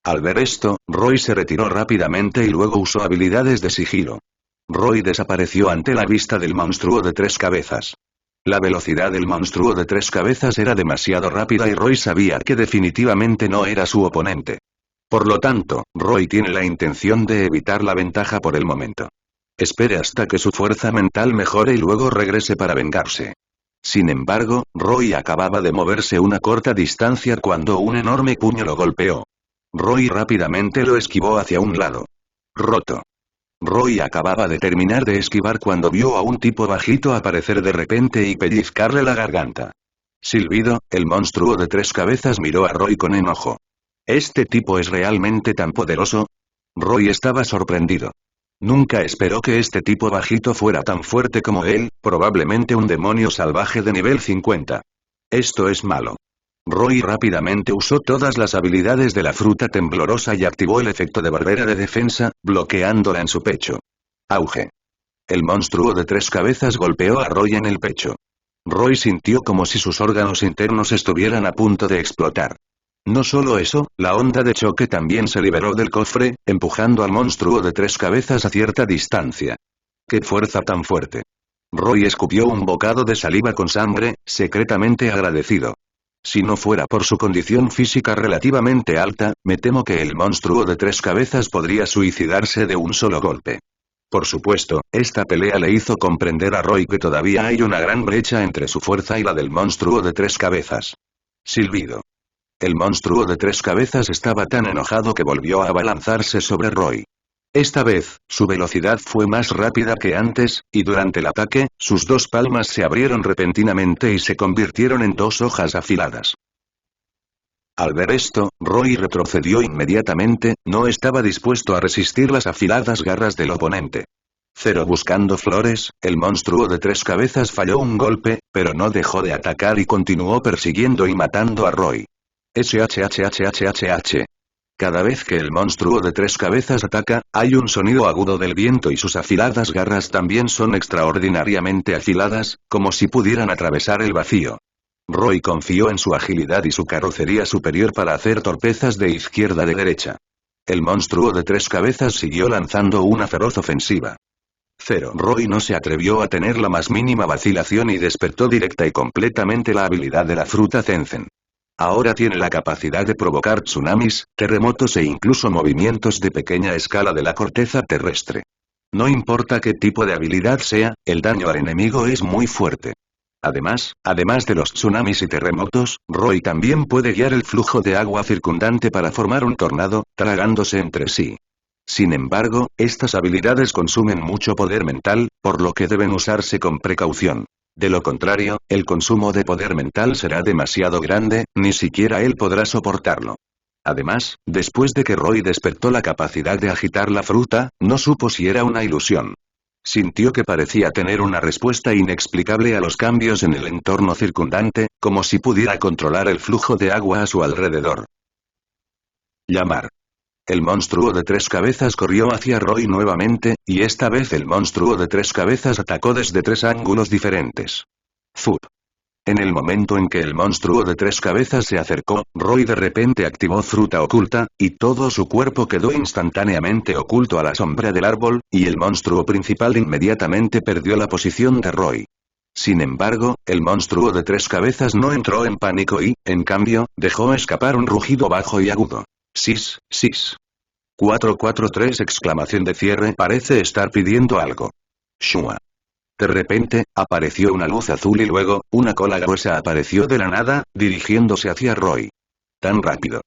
A: Al ver esto, Roy se retiró rápidamente y luego usó habilidades de sigilo. Roy desapareció ante la vista del monstruo de 3 cabezas. La velocidad del monstruo de 3 cabezas era demasiado rápida y Roy sabía que definitivamente no era su oponente. Por lo tanto, Roy tiene la intención de evitar la ventaja por el momento. Espere hasta que su fuerza mental mejore y luego regrese para vengarse. Sin embargo, Roy acababa de moverse una corta distancia cuando un enorme puño lo golpeó. Roy rápidamente lo esquivó hacia un lado. Roto. Roy acababa de terminar de esquivar cuando vio a un tipo bajito aparecer de repente y pellizcarle la garganta. Silbido, el monstruo de 3 cabezas miró a Roy con enojo. ¿Este tipo es realmente tan poderoso? Roy estaba sorprendido. Nunca esperó que este tipo bajito fuera tan fuerte como él, probablemente un demonio salvaje de nivel 50. Esto es malo. Roy rápidamente usó todas las habilidades de la fruta temblorosa y activó el efecto de barrera de defensa, bloqueándola en su pecho. Auge. El monstruo de 3 cabezas golpeó a Roy en el pecho. Roy sintió como si sus órganos internos estuvieran a punto de explotar. No solo eso, la onda de choque también se liberó del cofre, empujando al monstruo de 3 cabezas a cierta distancia. ¡Qué fuerza tan fuerte! Roy escupió un bocado de saliva con sangre, secretamente agradecido. Si no fuera por su condición física relativamente alta, me temo que el monstruo de 3 cabezas podría suicidarse de un solo golpe. Por supuesto, esta pelea le hizo comprender a Roy que todavía hay una gran brecha entre su fuerza y la del monstruo de 3 cabezas. Silbido. El monstruo de 3 cabezas estaba tan enojado que volvió a abalanzarse sobre Roy. Esta vez, su velocidad fue más rápida que antes, y durante el ataque, sus 2 palmas se abrieron repentinamente y se convirtieron en 2 hojas afiladas. Al ver esto, Roy retrocedió inmediatamente, no estaba dispuesto a resistir las afiladas garras del oponente. Buscando flores, el monstruo de 3 cabezas falló un golpe, pero no dejó de atacar y continuó persiguiendo y matando a Roy. SHHHHH. Cada vez que el monstruo de 3 cabezas ataca, hay un sonido agudo del viento y sus afiladas garras también son extraordinariamente afiladas, como si pudieran atravesar el vacío. Roy confió en su agilidad y su carrocería superior para hacer torpezas de izquierda a derecha. El monstruo de 3 cabezas siguió lanzando una feroz ofensiva. Roy no se atrevió a tener la más mínima vacilación y despertó directa y completamente la habilidad de la fruta Zenzen. Ahora tiene la capacidad de provocar tsunamis, terremotos e incluso movimientos de pequeña escala de la corteza terrestre. No importa qué tipo de habilidad sea, el daño al enemigo es muy fuerte. Además de los tsunamis y terremotos, Roy también puede guiar el flujo de agua circundante para formar un tornado, tragándose entre sí. Sin embargo, estas habilidades consumen mucho poder mental, por lo que deben usarse con precaución. De lo contrario, el consumo de poder mental será demasiado grande, ni siquiera él podrá soportarlo. Además, después de que Roy despertó la capacidad de agitar la fruta, no supo si era una ilusión. Sintió que parecía tener una respuesta inexplicable a los cambios en el entorno circundante, como si pudiera controlar el flujo de agua a su alrededor. Llamar. El monstruo de 3 cabezas corrió hacia Roy nuevamente, y esta vez el monstruo de 3 cabezas atacó desde 3 ángulos diferentes. Zup. En el momento en que el monstruo de 3 cabezas se acercó, Roy de repente activó fruta oculta, y todo su cuerpo quedó instantáneamente oculto a la sombra del árbol, y el monstruo principal inmediatamente perdió la posición de Roy. Sin embargo, el monstruo de 3 cabezas no entró en pánico y, en cambio, dejó escapar un rugido bajo y agudo. Sis, sis. 443 exclamación de cierre parece estar pidiendo algo. Shua. De repente, apareció una luz azul y luego, una cola gruesa apareció de la nada, dirigiéndose hacia Roy. Tan rápido.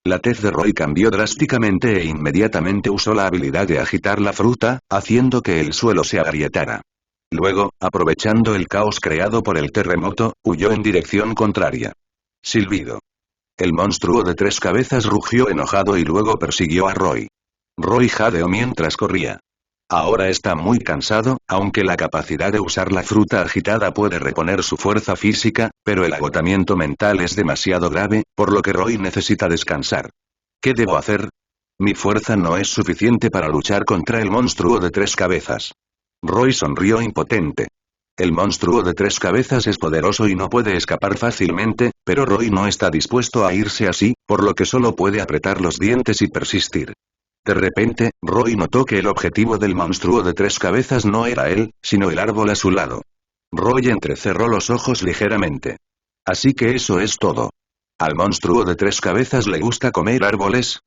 A: La tez de Roy cambió drásticamente e inmediatamente usó la habilidad de agitar la fruta, haciendo que el suelo se agrietara. Luego, aprovechando el caos creado por el terremoto, huyó en dirección contraria. Silbido. El monstruo de 3 cabezas rugió enojado y luego persiguió a Roy. Roy jadeó mientras corría. Ahora está muy cansado, aunque la capacidad de usar la fruta agitada puede reponer su fuerza física, pero el agotamiento mental es demasiado grave, por lo que Roy necesita descansar. ¿Qué debo hacer? Mi fuerza no es suficiente para luchar contra el monstruo de 3 cabezas. Roy sonrió impotente. El monstruo de 3 cabezas es poderoso y no puede escapar fácilmente, pero Roy no está dispuesto a irse así, por lo que solo puede apretar los dientes y persistir. De repente, Roy notó que el objetivo del monstruo de 3 cabezas no era él, sino el árbol a su lado. Roy entrecerró los ojos ligeramente. Así que eso es todo. ¿Al monstruo de 3 cabezas le gusta comer árboles?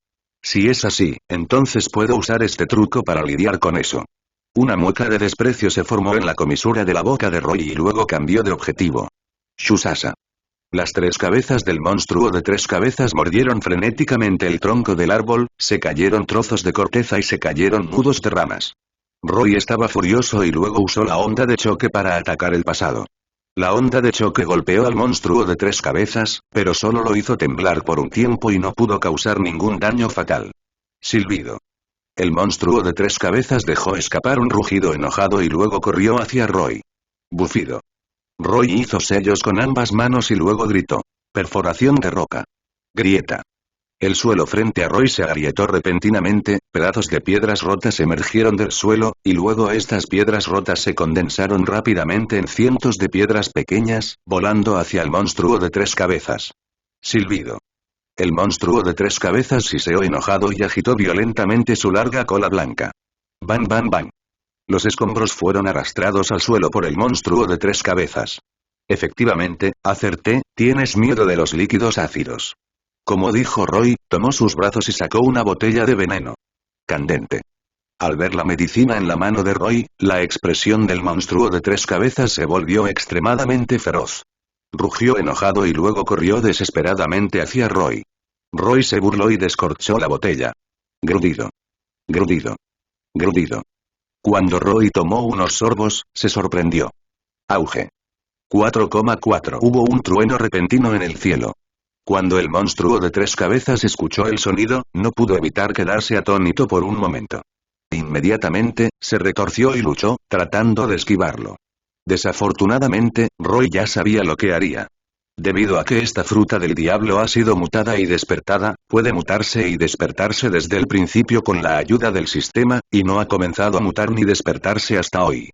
A: Si es así, entonces puedo usar este truco para lidiar con eso. Una mueca de desprecio se formó en la comisura de la boca de Roy y luego cambió de objetivo. Shusasa. Las tres cabezas del monstruo de tres cabezas mordieron frenéticamente el tronco del árbol, se cayeron trozos de corteza y se cayeron nudos de ramas. Roy estaba furioso y luego usó la onda de choque para atacar el pasado. La onda de choque golpeó al monstruo de tres cabezas, pero solo lo hizo temblar por un tiempo y no pudo causar ningún daño fatal. Silbido. El monstruo de tres cabezas dejó escapar un rugido enojado y luego corrió hacia Roy. Bufido. Roy hizo sellos con ambas manos y luego gritó. Perforación de roca. Grieta. El suelo frente a Roy se agrietó repentinamente, pedazos de piedras rotas emergieron del suelo, y luego estas piedras rotas se condensaron rápidamente en cientos de piedras pequeñas, volando hacia el monstruo de tres cabezas. Silbido. El monstruo de tres cabezas siseó enojado y agitó violentamente su larga cola blanca. Bang bang bang. Los escombros fueron arrastrados al suelo por el monstruo de tres cabezas. Efectivamente, acerté, tienes miedo de los líquidos ácidos. Como dijo Roy, tomó sus brazos y sacó una botella de veneno. Candente. Al ver la medicina en la mano de Roy, la expresión del monstruo de tres cabezas se volvió extremadamente feroz. Rugió enojado y luego corrió desesperadamente hacia Roy. Roy se burló y descorchó la botella. Grudido. Grudido. Grudido. Cuando Roy tomó unos sorbos, se sorprendió. Auge. 4,4. Hubo un trueno repentino en el cielo. Cuando el monstruo de tres cabezas escuchó el sonido, no pudo evitar quedarse atónito por un momento. Inmediatamente, se retorció y luchó, tratando de esquivarlo. Desafortunadamente, Roy ya sabía lo que haría. Debido a que esta fruta del diablo ha sido mutada y despertada, puede mutarse y despertarse desde el principio con la ayuda del sistema, y no ha comenzado a mutar ni despertarse hasta hoy.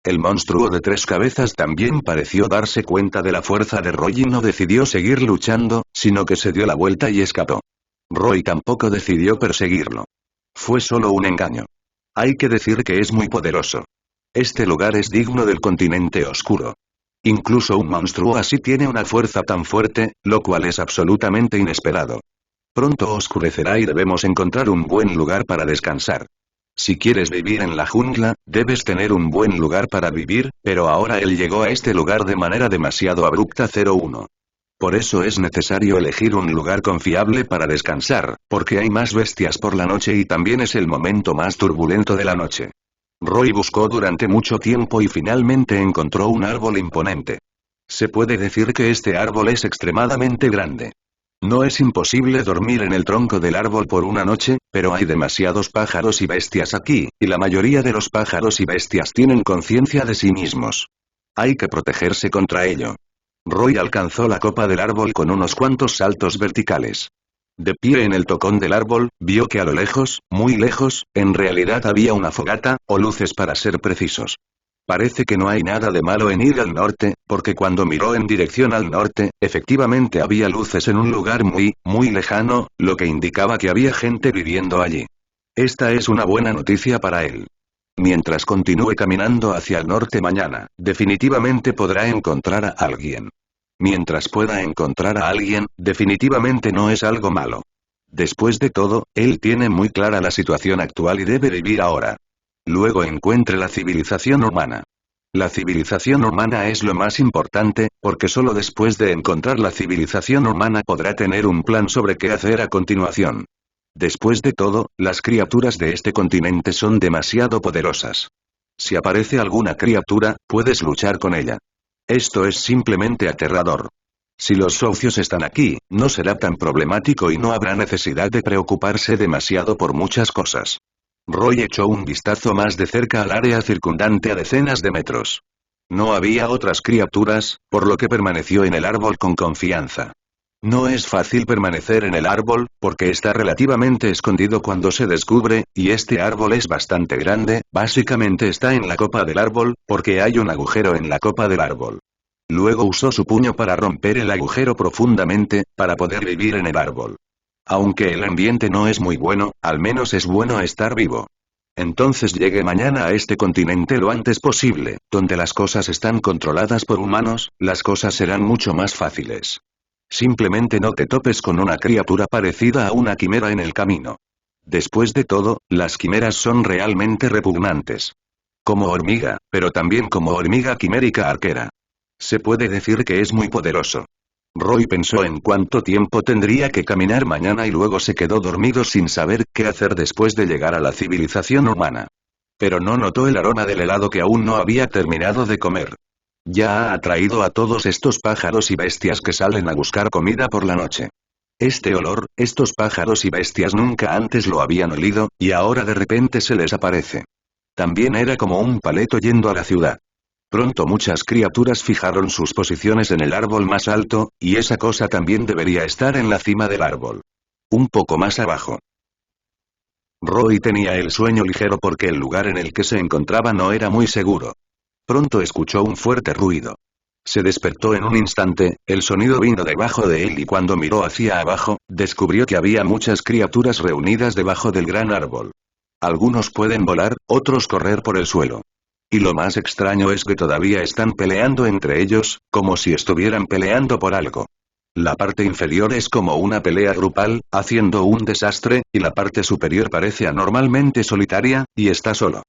A: El monstruo de tres cabezas también pareció darse cuenta de la fuerza de Roy y no decidió seguir luchando, sino que se dio la vuelta y escapó. Roy tampoco decidió perseguirlo. Fue solo un engaño. Hay que decir que es muy poderoso. Este lugar es digno del continente oscuro. Incluso un monstruo así tiene una fuerza tan fuerte, lo cual es absolutamente inesperado. Pronto oscurecerá y debemos encontrar un buen lugar para descansar. Si quieres vivir en la jungla, debes tener un buen lugar para vivir, pero ahora él llegó a este lugar de manera demasiado abrupta. 01. Por eso es necesario elegir un lugar confiable para descansar, porque hay más bestias por la noche y también es el momento más turbulento de la noche. Roy buscó durante mucho tiempo y finalmente encontró un árbol imponente. Se puede decir que este árbol es extremadamente grande. No es imposible dormir en el tronco del árbol por una noche, pero hay demasiados pájaros y bestias aquí, y la mayoría de los pájaros y bestias tienen conciencia de sí mismos. Hay que protegerse contra ello. Roy alcanzó la copa del árbol con unos cuantos saltos verticales. De pie en el tocón del árbol, vio que a lo lejos, muy lejos, en realidad había una fogata, o luces para ser precisos. Parece que no hay nada de malo en ir al norte, porque cuando miró en dirección al norte, efectivamente había luces en un lugar muy, muy lejano, lo que indicaba que había gente viviendo allí. Esta es una buena noticia para él. Mientras continúe caminando hacia el norte mañana, definitivamente podrá encontrar a alguien. Mientras pueda encontrar a alguien, definitivamente no es algo malo. Después de todo, él tiene muy clara la situación actual y debe vivir ahora. Luego encuentre la civilización humana. La civilización humana es lo más importante, porque solo después de encontrar la civilización humana podrá tener un plan sobre qué hacer a continuación. Después de todo, las criaturas de este continente son demasiado poderosas. Si aparece alguna criatura, puedes luchar con ella. Esto es simplemente aterrador. Si los socios están aquí, no será tan problemático y no habrá necesidad de preocuparse demasiado por muchas cosas. Roy echó un vistazo más de cerca al área circundante a decenas de metros. No había otras criaturas, por lo que permaneció en el árbol con confianza. No es fácil permanecer en el árbol, porque está relativamente escondido cuando se descubre, y este árbol es bastante grande, básicamente está en la copa del árbol, porque hay un agujero en la copa del árbol. Luego usó su puño para romper el agujero profundamente, para poder vivir en el árbol. Aunque el ambiente no es muy bueno, al menos es bueno estar vivo. Entonces llegue mañana a este continente lo antes posible, donde las cosas están controladas por humanos, las cosas serán mucho más fáciles. Simplemente no te topes con una criatura parecida a una quimera en el camino. Después de todo, las quimeras son realmente repugnantes. Como hormiga, pero también como hormiga quimérica arquera. Se puede decir que es muy poderoso. Roy pensó en cuánto tiempo tendría que caminar mañana y luego se quedó dormido sin saber qué hacer después de llegar a la civilización humana. Pero no notó el aroma del helado que aún no había terminado de comer. Ya ha atraído a todos estos pájaros y bestias que salen a buscar comida por la noche. Este olor, estos pájaros y bestias nunca antes lo habían olido, y ahora de repente se les aparece. También era como un paleto yendo a la ciudad. Pronto muchas criaturas fijaron sus posiciones en el árbol más alto, y esa cosa también debería estar en la cima del árbol. Un poco más abajo. Roy tenía el sueño ligero porque el lugar en el que se encontraba no era muy seguro. Pronto escuchó un fuerte ruido. Se despertó en un instante, el sonido vino debajo de él y cuando miró hacia abajo, descubrió que había muchas criaturas reunidas debajo del gran árbol. Algunos pueden volar, otros correr por el suelo. Y lo más extraño es que todavía están peleando entre ellos, como si estuvieran peleando por algo. La parte inferior es como una pelea grupal, haciendo un desastre, y la parte superior parece anormalmente solitaria, y está solo.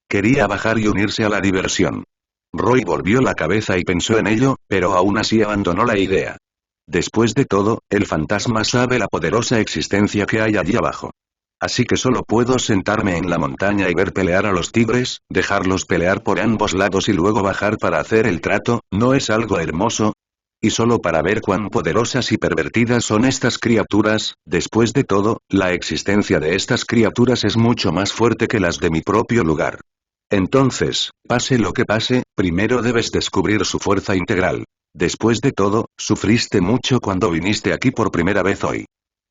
A: Quería bajar y unirse a la diversión. Roy volvió la cabeza y pensó en ello, pero aún así abandonó la idea. Después de todo, el fantasma sabe la poderosa existencia que hay allí abajo. Así que solo puedo sentarme en la montaña y ver pelear a los tigres, dejarlos pelear por ambos lados y luego bajar para hacer el trato, ¿no es algo hermoso? Y solo para ver cuán poderosas y pervertidas son estas criaturas, después de todo, la existencia de estas criaturas es mucho más fuerte que las de mi propio lugar. Entonces, pase lo que pase, primero debes descubrir su fuerza integral. Después de todo, sufriste mucho cuando viniste aquí por primera vez hoy.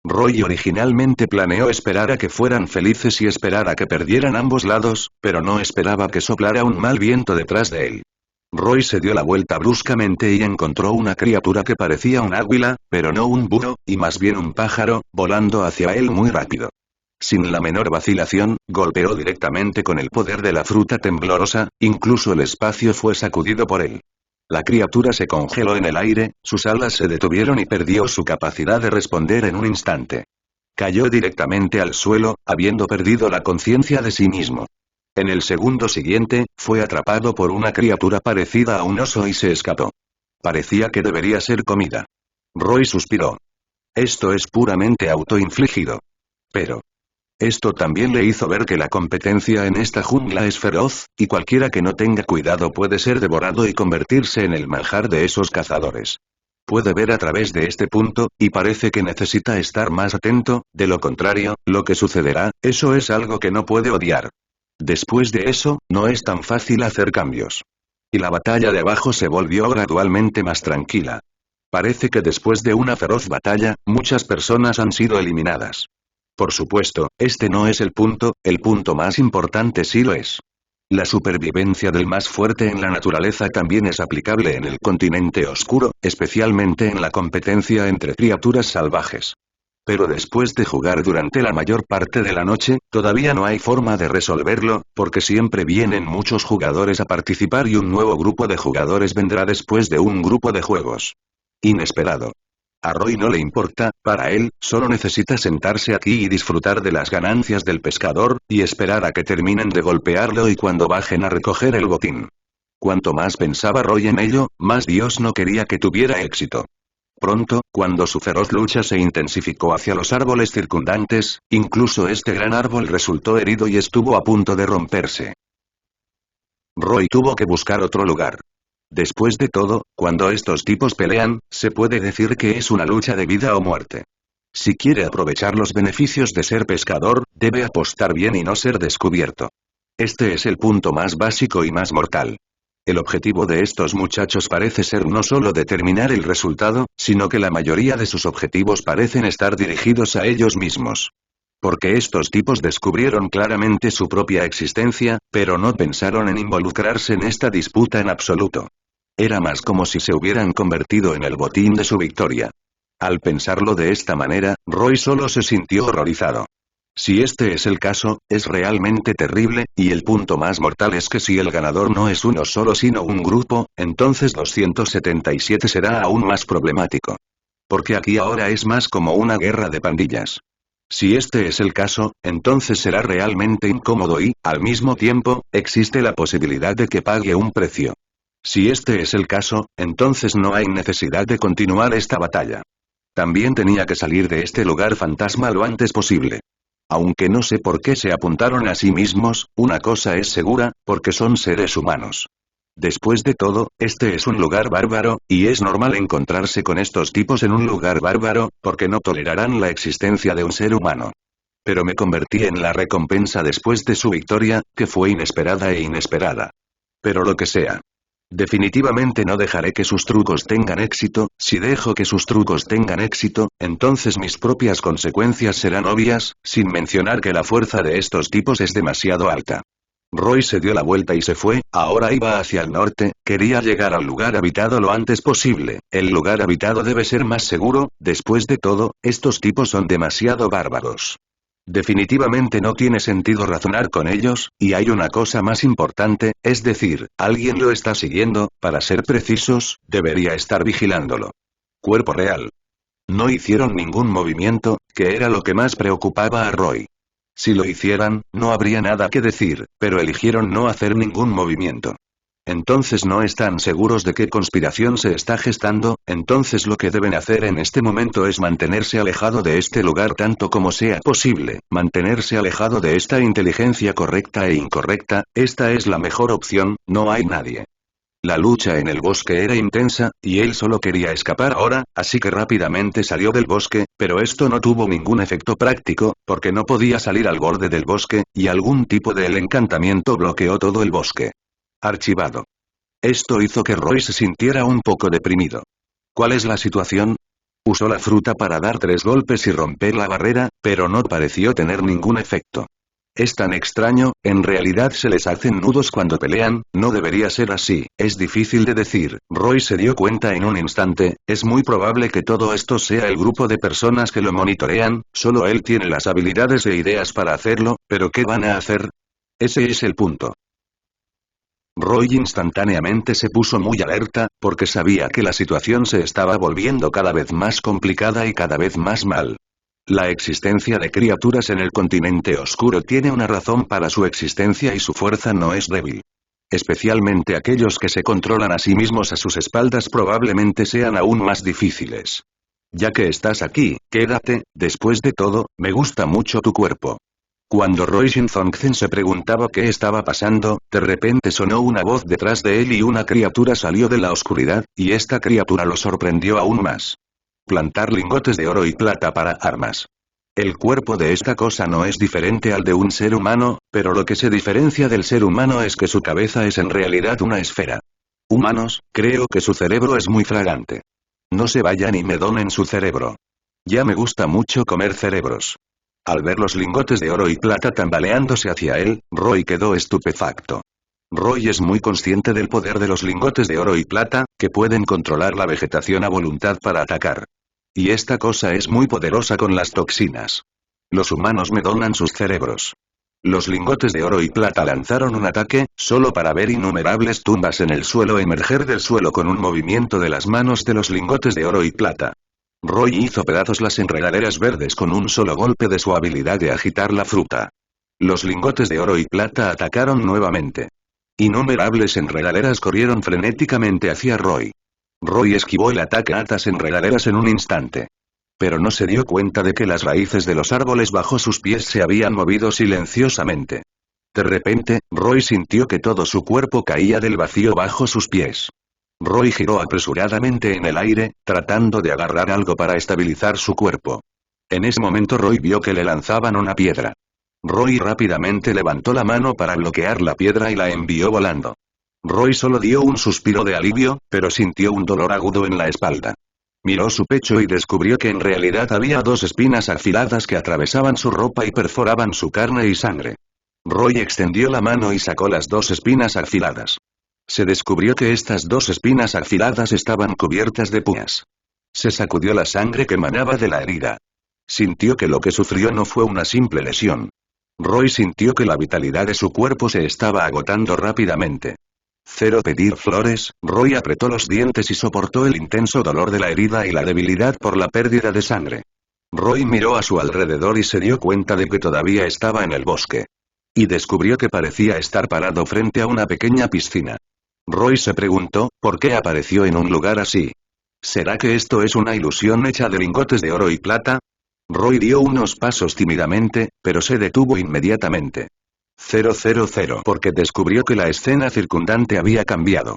A: Roy originalmente planeó esperar a que fueran felices y esperar a que perdieran ambos lados, pero no esperaba que soplara un mal viento detrás de él. Roy se dio la vuelta bruscamente y encontró una criatura que parecía un águila, pero no un búho, y más bien un pájaro, volando hacia él muy rápido. Sin la menor vacilación, golpeó directamente con el poder de la fruta temblorosa, incluso el espacio fue sacudido por él. La criatura se congeló en el aire, sus alas se detuvieron y perdió su capacidad de responder en un instante. Cayó directamente al suelo, habiendo perdido la conciencia de sí mismo. En el segundo siguiente, fue atrapado por una criatura parecida a un oso y se escapó. Parecía que debería ser comida. Roy suspiró. Esto es puramente autoinfligido. Pero esto también le hizo ver que la competencia en esta jungla es feroz, y cualquiera que no tenga cuidado puede ser devorado y convertirse en el manjar de esos cazadores. Puede ver a través de este punto, y parece que necesita estar más atento, de lo contrario, lo que sucederá, eso es algo que no puede odiar. Después de eso, no es tan fácil hacer cambios. Y la batalla de abajo se volvió gradualmente más tranquila. Parece que después de una feroz batalla, muchas personas han sido eliminadas. Por supuesto, este no es el punto más importante sí lo es. La supervivencia del más fuerte en la naturaleza también es aplicable en el continente oscuro, especialmente en la competencia entre criaturas salvajes. Pero después de jugar durante la mayor parte de la noche, todavía no hay forma de resolverlo, porque siempre vienen muchos jugadores a participar y un nuevo grupo de jugadores vendrá después de un grupo de juegos. Inesperado. A Roy no le importa, para él, solo necesita sentarse aquí y disfrutar de las ganancias del pescador, y esperar a que terminen de golpearlo y cuando bajen a recoger el botín. Cuanto más pensaba Roy en ello, más Dios no quería que tuviera éxito. Pronto, cuando su feroz lucha se intensificó hacia los árboles circundantes, incluso este gran árbol resultó herido y estuvo a punto de romperse. Roy tuvo que buscar otro lugar. Después de todo, cuando estos tipos pelean, se puede decir que es una lucha de vida o muerte. Si quiere aprovechar los beneficios de ser pescador, debe apostar bien y no ser descubierto. Este es el punto más básico y más mortal. El objetivo de estos muchachos parece ser no solo determinar el resultado, sino que la mayoría de sus objetivos parecen estar dirigidos a ellos mismos. Porque estos tipos descubrieron claramente su propia existencia, pero no pensaron en involucrarse en esta disputa en absoluto. Era más como si se hubieran convertido en el botín de su victoria. Al pensarlo de esta manera, Roy solo se sintió horrorizado. Si este es el caso, es realmente terrible, y el punto más mortal es que si el ganador no es uno solo sino un grupo, entonces 277 será aún más problemático. Porque aquí ahora es más como una guerra de pandillas. Si este es el caso, entonces será realmente incómodo y, al mismo tiempo, existe la posibilidad de que pague un precio. Si este es el caso, entonces no hay necesidad de continuar esta batalla. También tenía que salir de este lugar fantasma lo antes posible. Aunque no sé por qué se apuntaron a sí mismos, una cosa es segura, porque son seres humanos. Después de todo, este es un lugar bárbaro, y es normal encontrarse con estos tipos en un lugar bárbaro, porque no tolerarán la existencia de un ser humano. Pero me convertí en la recompensa después de su victoria, que fue inesperada e inesperada. Pero lo que sea. Definitivamente no dejaré que sus trucos tengan éxito. Si dejo que sus trucos tengan éxito, entonces mis propias consecuencias serán obvias, sin mencionar que la fuerza de estos tipos es demasiado alta. Roy se dio la vuelta y se fue, ahora iba hacia el norte, quería llegar al lugar habitado lo antes posible. El lugar habitado debe ser más seguro, después de todo, estos tipos son demasiado bárbaros. Definitivamente no tiene sentido razonar con ellos, y hay una cosa más importante, es decir, alguien lo está siguiendo, para ser precisos, debería estar vigilándolo. Cuerpo real. No hicieron ningún movimiento, que era lo que más preocupaba a Roy. Si lo hicieran, no habría nada que decir, pero eligieron no hacer ningún movimiento. Entonces no están seguros de qué conspiración se está gestando, entonces lo que deben hacer en este momento es mantenerse alejado de este lugar tanto como sea posible, mantenerse alejado de esta inteligencia correcta e incorrecta, esta es la mejor opción, no hay nadie. La lucha en el bosque era intensa, y él solo quería escapar ahora, así que rápidamente salió del bosque, pero esto no tuvo ningún efecto práctico, porque no podía salir al borde del bosque, y algún tipo de encantamiento bloqueó todo el bosque. Archivado. Esto hizo que Roy se sintiera un poco deprimido. ¿Cuál es la situación? Usó la fruta para dar 3 golpes y romper la barrera, pero no pareció tener ningún efecto. Es tan extraño, en realidad se les hacen nudos cuando pelean, no debería ser así, es difícil de decir. Roy se dio cuenta en un instante, es muy probable que todo esto sea el grupo de personas que lo monitorean, solo él tiene las habilidades e ideas para hacerlo, pero ¿qué van a hacer? Ese es el punto. Roy instantáneamente se puso muy alerta, porque sabía que la situación se estaba volviendo cada vez más complicada y cada vez más mal. La existencia de criaturas en el continente oscuro tiene una razón para su existencia y su fuerza no es débil. Especialmente aquellos que se controlan a sí mismos a sus espaldas probablemente sean aún más difíciles. Ya que estás aquí, quédate, después de todo, me gusta mucho tu cuerpo. Cuando Roy Shinzongzen se preguntaba qué estaba pasando, de repente sonó una voz detrás de él y una criatura salió de la oscuridad, y esta criatura lo sorprendió aún más. Plantar lingotes de oro y plata para armas. El cuerpo de esta cosa no es diferente al de un ser humano, pero lo que se diferencia del ser humano es que su cabeza es en realidad una esfera. Humanos, creo que su cerebro es muy fragante. No se vayan y me donen su cerebro. Ya me gusta mucho comer cerebros. Al ver los lingotes de oro y plata tambaleándose hacia él, Roy quedó estupefacto. Roy es muy consciente del poder de los lingotes de oro y plata, que pueden controlar la vegetación a voluntad para atacar. Y esta cosa es muy poderosa con las toxinas. Los humanos me donan sus cerebros. Los lingotes de oro y plata lanzaron un ataque, solo para ver innumerables tumbas en el suelo emerger del suelo con un movimiento de las manos de los lingotes de oro y plata. Roy hizo pedazos las enredaderas verdes con un solo golpe de su habilidad de agitar la fruta. Los lingotes de oro y plata atacaron nuevamente. Innumerables enredaderas corrieron frenéticamente hacia Roy. Roy esquivó el ataque a estas enredaderas en un instante. Pero no se dio cuenta de que las raíces de los árboles bajo sus pies se habían movido silenciosamente. De repente, Roy sintió que todo su cuerpo caía del vacío bajo sus pies. Roy giró apresuradamente en el aire, tratando de agarrar algo para estabilizar su cuerpo. En ese momento Roy vio que le lanzaban una piedra. Roy rápidamente levantó la mano para bloquear la piedra y la envió volando. Roy solo dio un suspiro de alivio, pero sintió un dolor agudo en la espalda. Miró su pecho y descubrió que en realidad había 2 espinas afiladas que atravesaban su ropa y perforaban su carne y sangre. Roy extendió la mano y sacó las 2 espinas afiladas. Se descubrió que estas 2 espinas afiladas estaban cubiertas de púas. Se sacudió la sangre que manaba de la herida. Sintió que lo que sufrió no fue una simple lesión. Roy sintió que la vitalidad de su cuerpo se estaba agotando rápidamente. Cero pedir flores, Roy apretó los dientes y soportó el intenso dolor de la herida y la debilidad por la pérdida de sangre. Roy miró a su alrededor y se dio cuenta de que todavía estaba en el bosque. Y descubrió que parecía estar parado frente a una pequeña piscina. Roy se preguntó, ¿por qué apareció en un lugar así? ¿Será que esto es una ilusión hecha de lingotes de oro y plata? Roy dio unos pasos tímidamente, pero se detuvo inmediatamente. 000 porque descubrió que la escena circundante había cambiado.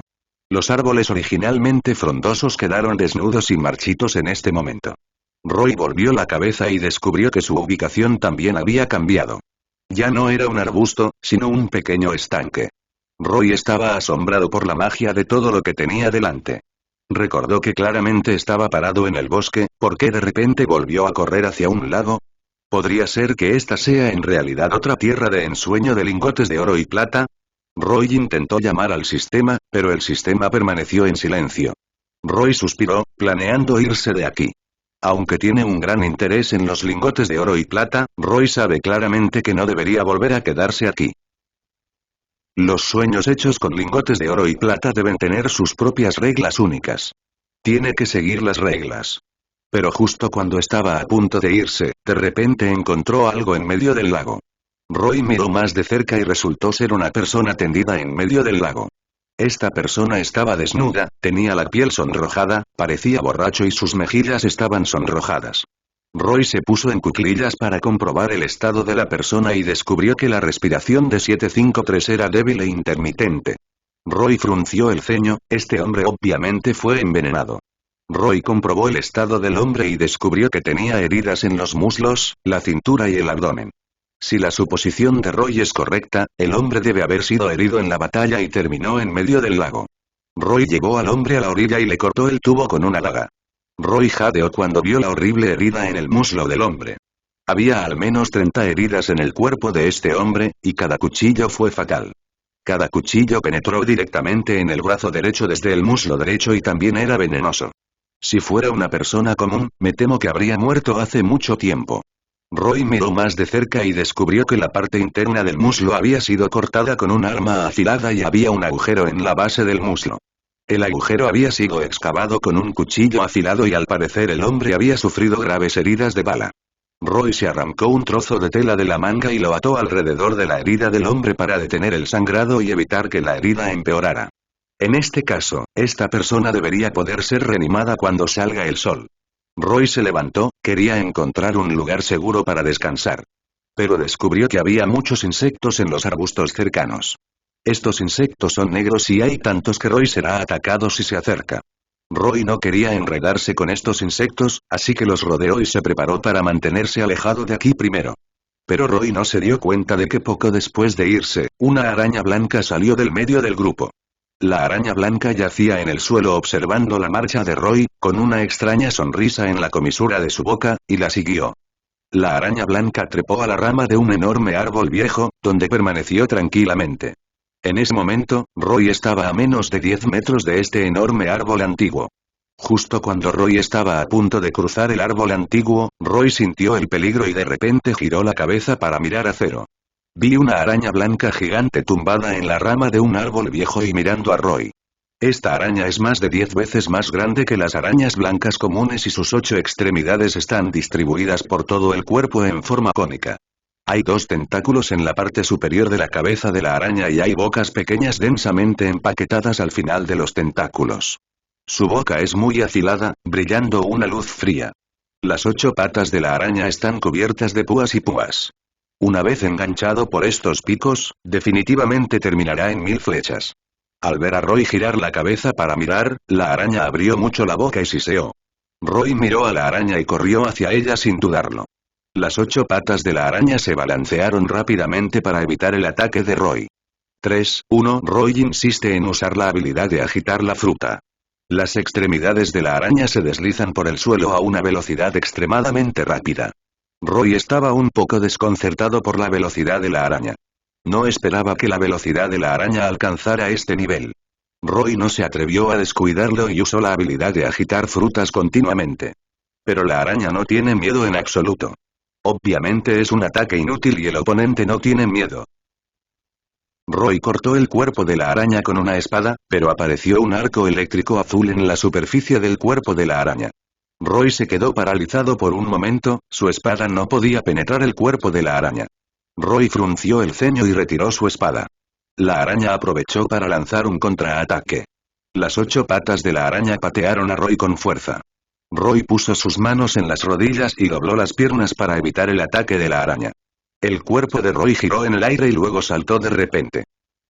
A: Los árboles originalmente frondosos quedaron desnudos y marchitos en este momento. Roy volvió la cabeza y descubrió que su ubicación también había cambiado. Ya no era un arbusto, sino un pequeño estanque. Roy estaba asombrado por la magia de todo lo que tenía delante. Recordó que claramente estaba parado en el bosque, ¿por qué de repente volvió a correr hacia un lago? ¿Podría ser que esta sea en realidad otra tierra de ensueño de lingotes de oro y plata? Roy intentó llamar al sistema, pero el sistema permaneció en silencio. Roy suspiró, planeando irse de aquí. Aunque tiene un gran interés en los lingotes de oro y plata, Roy sabe claramente que no debería volver a quedarse aquí. Los sueños hechos con lingotes de oro y plata deben tener sus propias reglas únicas. Tiene que seguir las reglas. Pero justo cuando estaba a punto de irse, de repente encontró algo en medio del lago. Roy miró más de cerca y resultó ser una persona tendida en medio del lago. Esta persona estaba desnuda, tenía la piel sonrojada, parecía borracho y sus mejillas estaban sonrojadas. Roy se puso en cuclillas para comprobar el estado de la persona y descubrió que la respiración de 753 era débil e intermitente. Roy frunció el ceño, este hombre obviamente fue envenenado. Roy comprobó el estado del hombre y descubrió que tenía heridas en los muslos, la cintura y el abdomen. Si la suposición de Roy es correcta, el hombre debe haber sido herido en la batalla y terminó en medio del lago. Roy llevó al hombre a la orilla y le cortó el tubo con una daga. Roy jadeó cuando vio la horrible herida en el muslo del hombre. Había al menos 30 heridas en el cuerpo de este hombre, y cada cuchillo fue fatal. Cada cuchillo penetró directamente en el brazo derecho desde el muslo derecho y también era venenoso. Si fuera una persona común, me temo que habría muerto hace mucho tiempo. Roy miró más de cerca y descubrió que la parte interna del muslo había sido cortada con un arma afilada y había un agujero en la base del muslo. El agujero había sido excavado con un cuchillo afilado y al parecer el hombre había sufrido graves heridas de bala. Roy se arrancó un trozo de tela de la manga y lo ató alrededor de la herida del hombre para detener el sangrado y evitar que la herida empeorara. En este caso, esta persona debería poder ser reanimada cuando salga el sol. Roy se levantó, quería encontrar un lugar seguro para descansar. Pero descubrió que había muchos insectos en los arbustos cercanos. Estos insectos son negros y hay tantos que Roy será atacado si se acerca. Roy no quería enredarse con estos insectos, así que los rodeó y se preparó para mantenerse alejado de aquí primero. Pero Roy no se dio cuenta de que poco después de irse, una araña blanca salió del medio del grupo. La araña blanca yacía en el suelo observando la marcha de Roy, con una extraña sonrisa en la comisura de su boca, y la siguió. La araña blanca trepó a la rama de un enorme árbol viejo, donde permaneció tranquilamente. En ese momento, Roy estaba a menos de 10 metros de este enorme árbol antiguo. Justo cuando Roy estaba a punto de cruzar el árbol antiguo, Roy sintió el peligro y de repente giró la cabeza para mirar a Cero. Vi una araña blanca gigante tumbada en la rama de un árbol viejo y mirando a Roy. Esta araña es más de 10 veces más grande que las arañas blancas comunes y sus 8 extremidades están distribuidas por todo el cuerpo en forma cónica. Hay 2 tentáculos en la parte superior de la cabeza de la araña y hay bocas pequeñas densamente empaquetadas al final de los tentáculos. Su boca es muy afilada, brillando una luz fría. Las 8 patas de la araña están cubiertas de púas y púas. Una vez enganchado por estos picos, definitivamente terminará en 1000 flechas. Al ver a Roy girar la cabeza para mirar, la araña abrió mucho la boca y siseó. Roy miró a la araña y corrió hacia ella sin dudarlo. Las 8 patas de la araña se balancearon rápidamente para evitar el ataque de Roy. 3, 1. Roy insiste en usar la habilidad de agitar la fruta. Las extremidades de la araña se deslizan por el suelo a una velocidad extremadamente rápida. Roy estaba un poco desconcertado por la velocidad de la araña. No esperaba que la velocidad de la araña alcanzara este nivel. Roy no se atrevió a descuidarlo y usó la habilidad de agitar frutas continuamente. Pero la araña no tiene miedo en absoluto. Obviamente es un ataque inútil y el oponente no tiene miedo. Roy cortó el cuerpo de la araña con una espada, pero apareció un arco eléctrico azul en la superficie del cuerpo de la araña. Roy se quedó paralizado por un momento, su espada no podía penetrar el cuerpo de la araña. Roy frunció el ceño y retiró su espada. La araña aprovechó para lanzar un contraataque. Las 8 patas de la araña patearon a Roy con fuerza. Roy puso sus manos en las rodillas y dobló las piernas para evitar el ataque de la araña. El cuerpo de Roy giró en el aire y luego saltó de repente.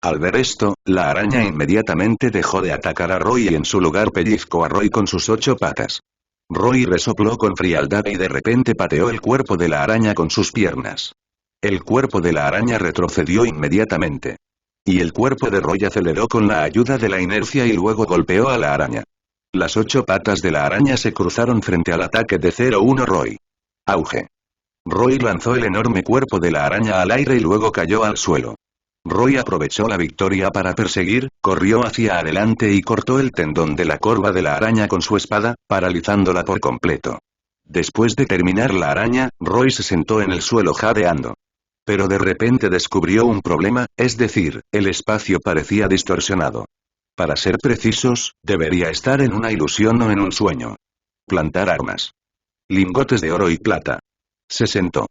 A: Al ver esto, la araña inmediatamente dejó de atacar a Roy y en su lugar pellizcó a Roy con sus 8 patas. Roy resopló con frialdad y de repente pateó el cuerpo de la araña con sus piernas. El cuerpo de la araña retrocedió inmediatamente. Y el cuerpo de Roy aceleró con la ayuda de la inercia y luego golpeó a la araña. Las 8 patas de la araña se cruzaron frente al ataque de 0-1 Roy. Auge. Roy lanzó el enorme cuerpo de la araña al aire y luego cayó al suelo. Roy aprovechó la victoria para perseguir, corrió hacia adelante y cortó el tendón de la corva de la araña con su espada, paralizándola por completo. Después de terminar la araña, Roy se sentó en el suelo jadeando. Pero de repente descubrió un problema, es decir, el espacio parecía distorsionado. Para ser precisos, debería estar en una ilusión o en un sueño. Plantar armas. Lingotes de oro y plata. Se sentó.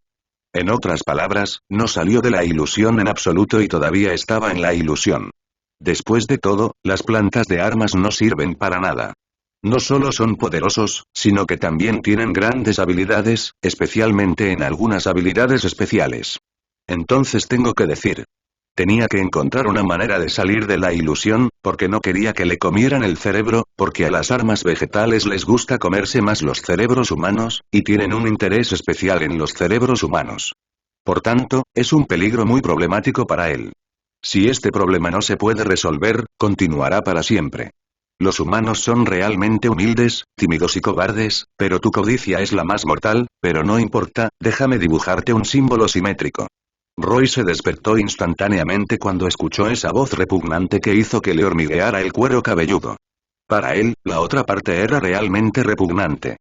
A: En otras palabras, no salió de la ilusión en absoluto y todavía estaba en la ilusión. Después de todo, las plantas de armas no sirven para nada. No solo son poderosos, sino que también tienen grandes habilidades, especialmente en algunas habilidades especiales. Entonces tengo que decir. Tenía que encontrar una manera de salir de la ilusión, porque no quería que le comieran el cerebro, porque a las armas vegetales les gusta comerse más los cerebros humanos, y tienen un interés especial en los cerebros humanos. Por tanto, es un peligro muy problemático para él. Si este problema no se puede resolver, continuará para siempre. Los humanos son realmente humildes, tímidos y cobardes, pero tu codicia es la más mortal, pero no importa, déjame dibujarte un símbolo simétrico. Roy se despertó instantáneamente cuando escuchó esa voz repugnante que hizo que le hormigueara el cuero cabelludo. Para él, la otra parte era realmente repugnante.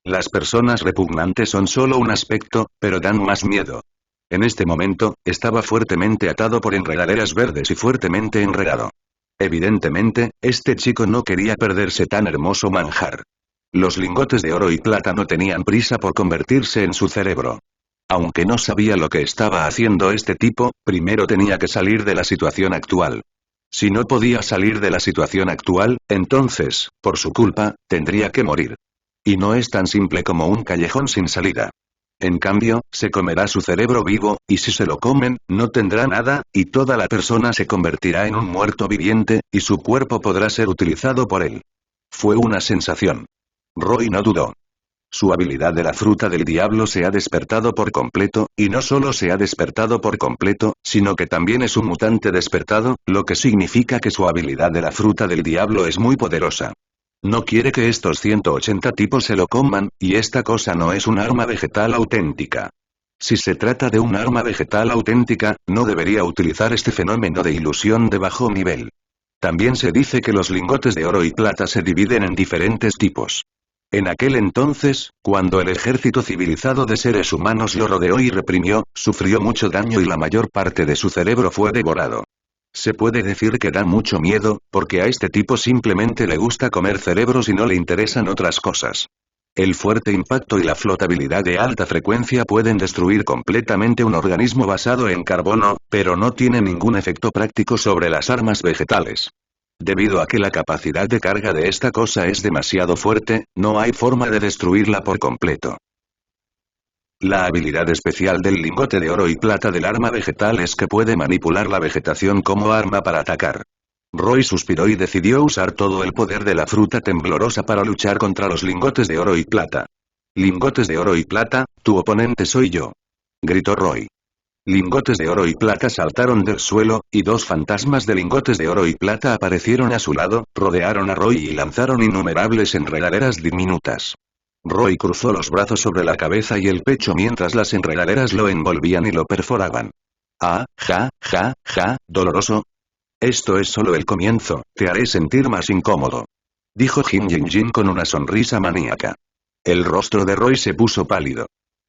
A: Las personas repugnantes son solo un aspecto, pero dan más miedo. En este momento, estaba fuertemente atado por enredaderas verdes y fuertemente enredado. Evidentemente, este chico no quería perderse tan hermoso manjar. Los lingotes de oro y plata no tenían prisa por convertirse en su cerebro. Aunque no sabía lo que estaba haciendo este tipo, primero tenía que salir de la situación actual. Si no podía salir de la situación actual, entonces, por su culpa, tendría que morir. Y no es tan simple como un callejón sin salida. En cambio, se comerá su cerebro vivo, y si se lo comen, no tendrá nada, y toda la persona se convertirá en un muerto viviente, y su cuerpo podrá ser utilizado por él. Fue una sensación. Roy no dudó. Su habilidad de la fruta del diablo se ha despertado por completo, y no solo se ha despertado por completo, sino que también es un mutante despertado, lo que significa que su habilidad de la fruta del diablo es muy poderosa. No quiere que estos 180 tipos se lo coman, y esta cosa no es un arma vegetal auténtica. Si se trata de un arma vegetal auténtica, no debería utilizar este fenómeno de ilusión de bajo nivel. También se dice que los lingotes de oro y plata se dividen en diferentes tipos. En aquel entonces, cuando el ejército civilizado de seres humanos lo rodeó y reprimió, sufrió mucho daño y la mayor parte de su cerebro fue devorado. Se puede decir que da mucho miedo, porque a este tipo simplemente le gusta comer cerebros y no le interesan otras cosas. El fuerte impacto y la flotabilidad de alta frecuencia pueden destruir completamente un organismo basado en carbono, pero no tiene ningún efecto práctico sobre las armas vegetales. Debido a que la capacidad de carga de esta cosa es demasiado fuerte, no hay forma de destruirla por completo. La habilidad especial del lingote de oro y plata del arma vegetal es que puede manipular la vegetación como arma para atacar. Roy suspiró y decidió usar todo el poder de la fruta temblorosa para luchar contra los lingotes de oro y plata. Lingotes de oro y plata, tu oponente soy yo. Gritó Roy. Lingotes de oro y plata saltaron del suelo, y 2 fantasmas de lingotes de oro y plata aparecieron a su lado, rodearon a Roy y lanzaron innumerables enredaderas diminutas. Roy cruzó los brazos sobre la cabeza y el pecho mientras las enredaderas lo envolvían y lo perforaban. Ah, ja, ja, ja, doloroso. Esto es solo el comienzo, te haré sentir más incómodo. Dijo Jin Jin Jin con una sonrisa maníaca. El rostro de Roy se puso pálido.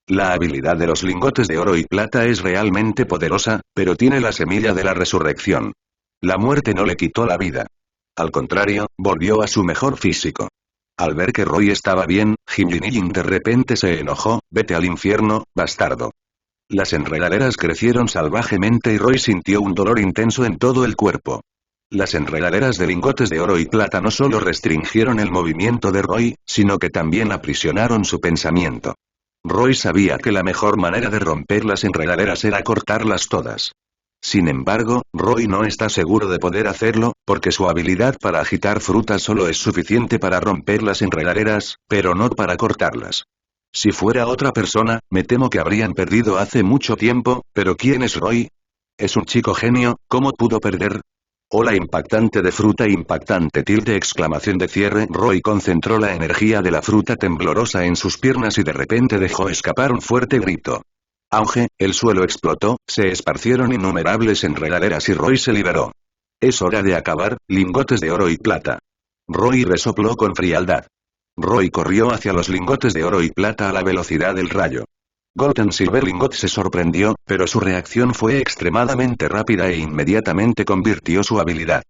A: La habilidad de los lingotes de oro y plata es realmente poderosa, pero tiene la semilla de la resurrección. La muerte no le quitó la vida. Al contrario, volvió a su mejor físico. Al ver que Roy estaba bien, Jin Jin Jin de repente se enojó, vete al infierno, bastardo. Las enredaderas crecieron salvajemente y Roy sintió un dolor intenso en todo el cuerpo. Las enredaderas de lingotes de oro y plata no solo restringieron el movimiento de Roy, sino que también aprisionaron su pensamiento. Roy sabía que la mejor manera de romper las enredaderas era cortarlas todas. Sin embargo, Roy no está seguro de poder hacerlo, porque su habilidad para agitar frutas solo es suficiente para romper las enredaderas, pero no para cortarlas. Si fuera otra persona, me temo que habrían perdido hace mucho tiempo, pero ¿quién es Roy? Es un chico genio, ¿cómo pudo perder? Hola impactante de fruta impactante exclamación de cierre. Roy concentró la energía de la fruta temblorosa en sus piernas y de repente dejó escapar un fuerte grito. Auge, el suelo explotó, se esparcieron innumerables enredaderas y Roy se liberó. Es hora de acabar, lingotes de oro y plata. Roy resopló con frialdad. Roy corrió hacia los lingotes de oro y plata a la velocidad del rayo. Golden Silver Lingot se sorprendió, pero su reacción fue extremadamente rápida e inmediatamente convirtió su habilidad.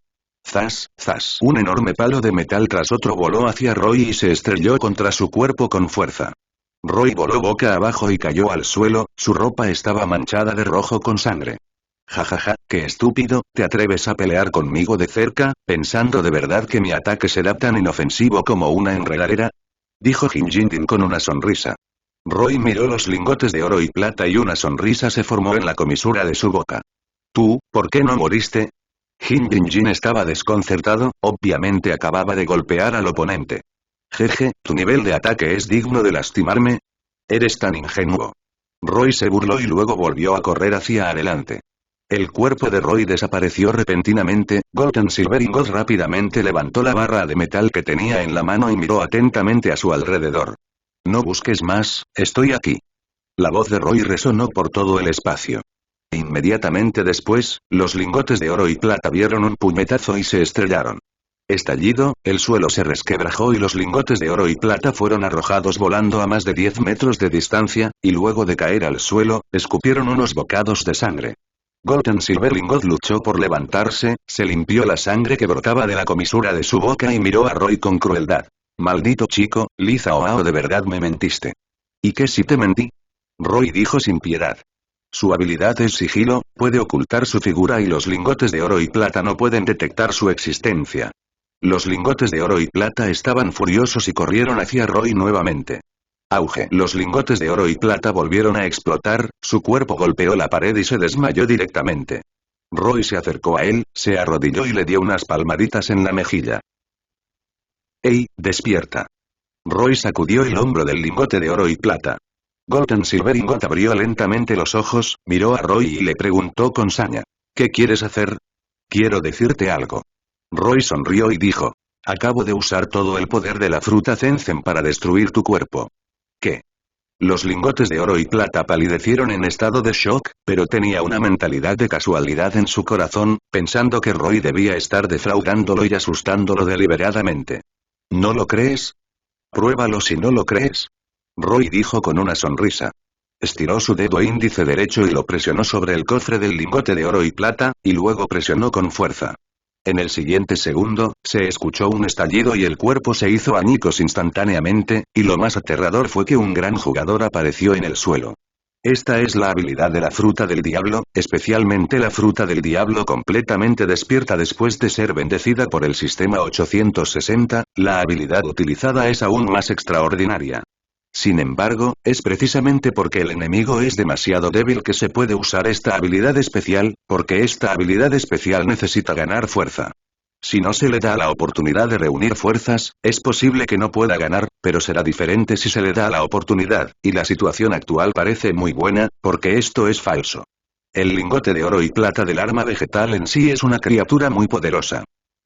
A: Zas, zas. Un enorme palo de metal tras otro voló hacia Roy y se estrelló contra su cuerpo con fuerza. Roy voló boca abajo y cayó al suelo, su ropa estaba manchada de rojo con sangre. Jajaja, qué estúpido, ¿te atreves a pelear conmigo de cerca, pensando de verdad que mi ataque será tan inofensivo como una enredadera? Dijo Jin Jin con una sonrisa. Roy miró los lingotes de oro y plata y una sonrisa se formó en la comisura de su boca. ¿Tú, por qué no moriste? Jin Jin estaba desconcertado, obviamente acababa de golpear al oponente. Jeje, ¿tu nivel de ataque es digno de lastimarme? Eres tan ingenuo. Roy se burló y luego volvió a correr hacia adelante. El cuerpo de Roy desapareció repentinamente. Golden Silver Ingot rápidamente levantó la barra de metal que tenía en la mano y miró atentamente a su alrededor. No busques más, estoy aquí. La voz de Roy resonó por todo el espacio. Inmediatamente después, los lingotes de oro y plata dieron un puñetazo y se estrellaron. Estallido, el suelo se resquebrajó y los lingotes de oro y plata fueron arrojados volando a más de 10 metros de distancia, y luego de caer al suelo, escupieron unos bocados de sangre. Golden Silver Lingot luchó por levantarse, se limpió la sangre que brotaba de la comisura de su boca y miró a Roy con crueldad. Maldito chico, Liza Oao, de verdad me mentiste. ¿Y qué si te mentí? Roy dijo sin piedad. Su habilidad es sigilo, puede ocultar su figura y los lingotes de oro y plata no pueden detectar su existencia. Los lingotes de oro y plata estaban furiosos y corrieron hacia Roy nuevamente. Auge. Los lingotes de oro y plata volvieron a explotar, su cuerpo golpeó la pared y se desmayó directamente. Roy se acercó a él, se arrodilló y le dio unas palmaditas en la mejilla. ¡Ey, despierta! Roy sacudió el hombro del lingote de oro y plata. Golden Silver Ingot abrió lentamente los ojos, miró a Roy y le preguntó con saña. ¿Qué quieres hacer? Quiero decirte algo. Roy sonrió y dijo. Acabo de usar todo el poder de la fruta Zenzen para destruir tu cuerpo. ¿Qué? Los lingotes de oro y plata palidecieron en estado de shock, pero tenía una mentalidad de casualidad en su corazón, pensando que Roy debía estar defraudándolo y asustándolo deliberadamente. ¿No lo crees? Pruébalo si no lo crees. Roy dijo con una sonrisa. Estiró su dedo índice derecho y lo presionó sobre el cofre del lingote de oro y plata, y luego presionó con fuerza. En el siguiente segundo, se escuchó un estallido y el cuerpo se hizo añicos instantáneamente, y lo más aterrador fue que un gran jugador apareció en el suelo. Esta es la habilidad de la fruta del diablo, especialmente la fruta del diablo completamente despierta después de ser bendecida por el sistema 860, la habilidad utilizada es aún más extraordinaria. Sin embargo, es precisamente porque el enemigo es demasiado débil que se puede usar esta habilidad especial, porque esta habilidad especial necesita ganar fuerza. Si no se le da la oportunidad de reunir fuerzas, es posible que no pueda ganar, pero será diferente si se le da la oportunidad, y la situación actual parece muy buena, porque esto es falso. El lingote de oro y plata del arma vegetal en sí es una criatura muy poderosa.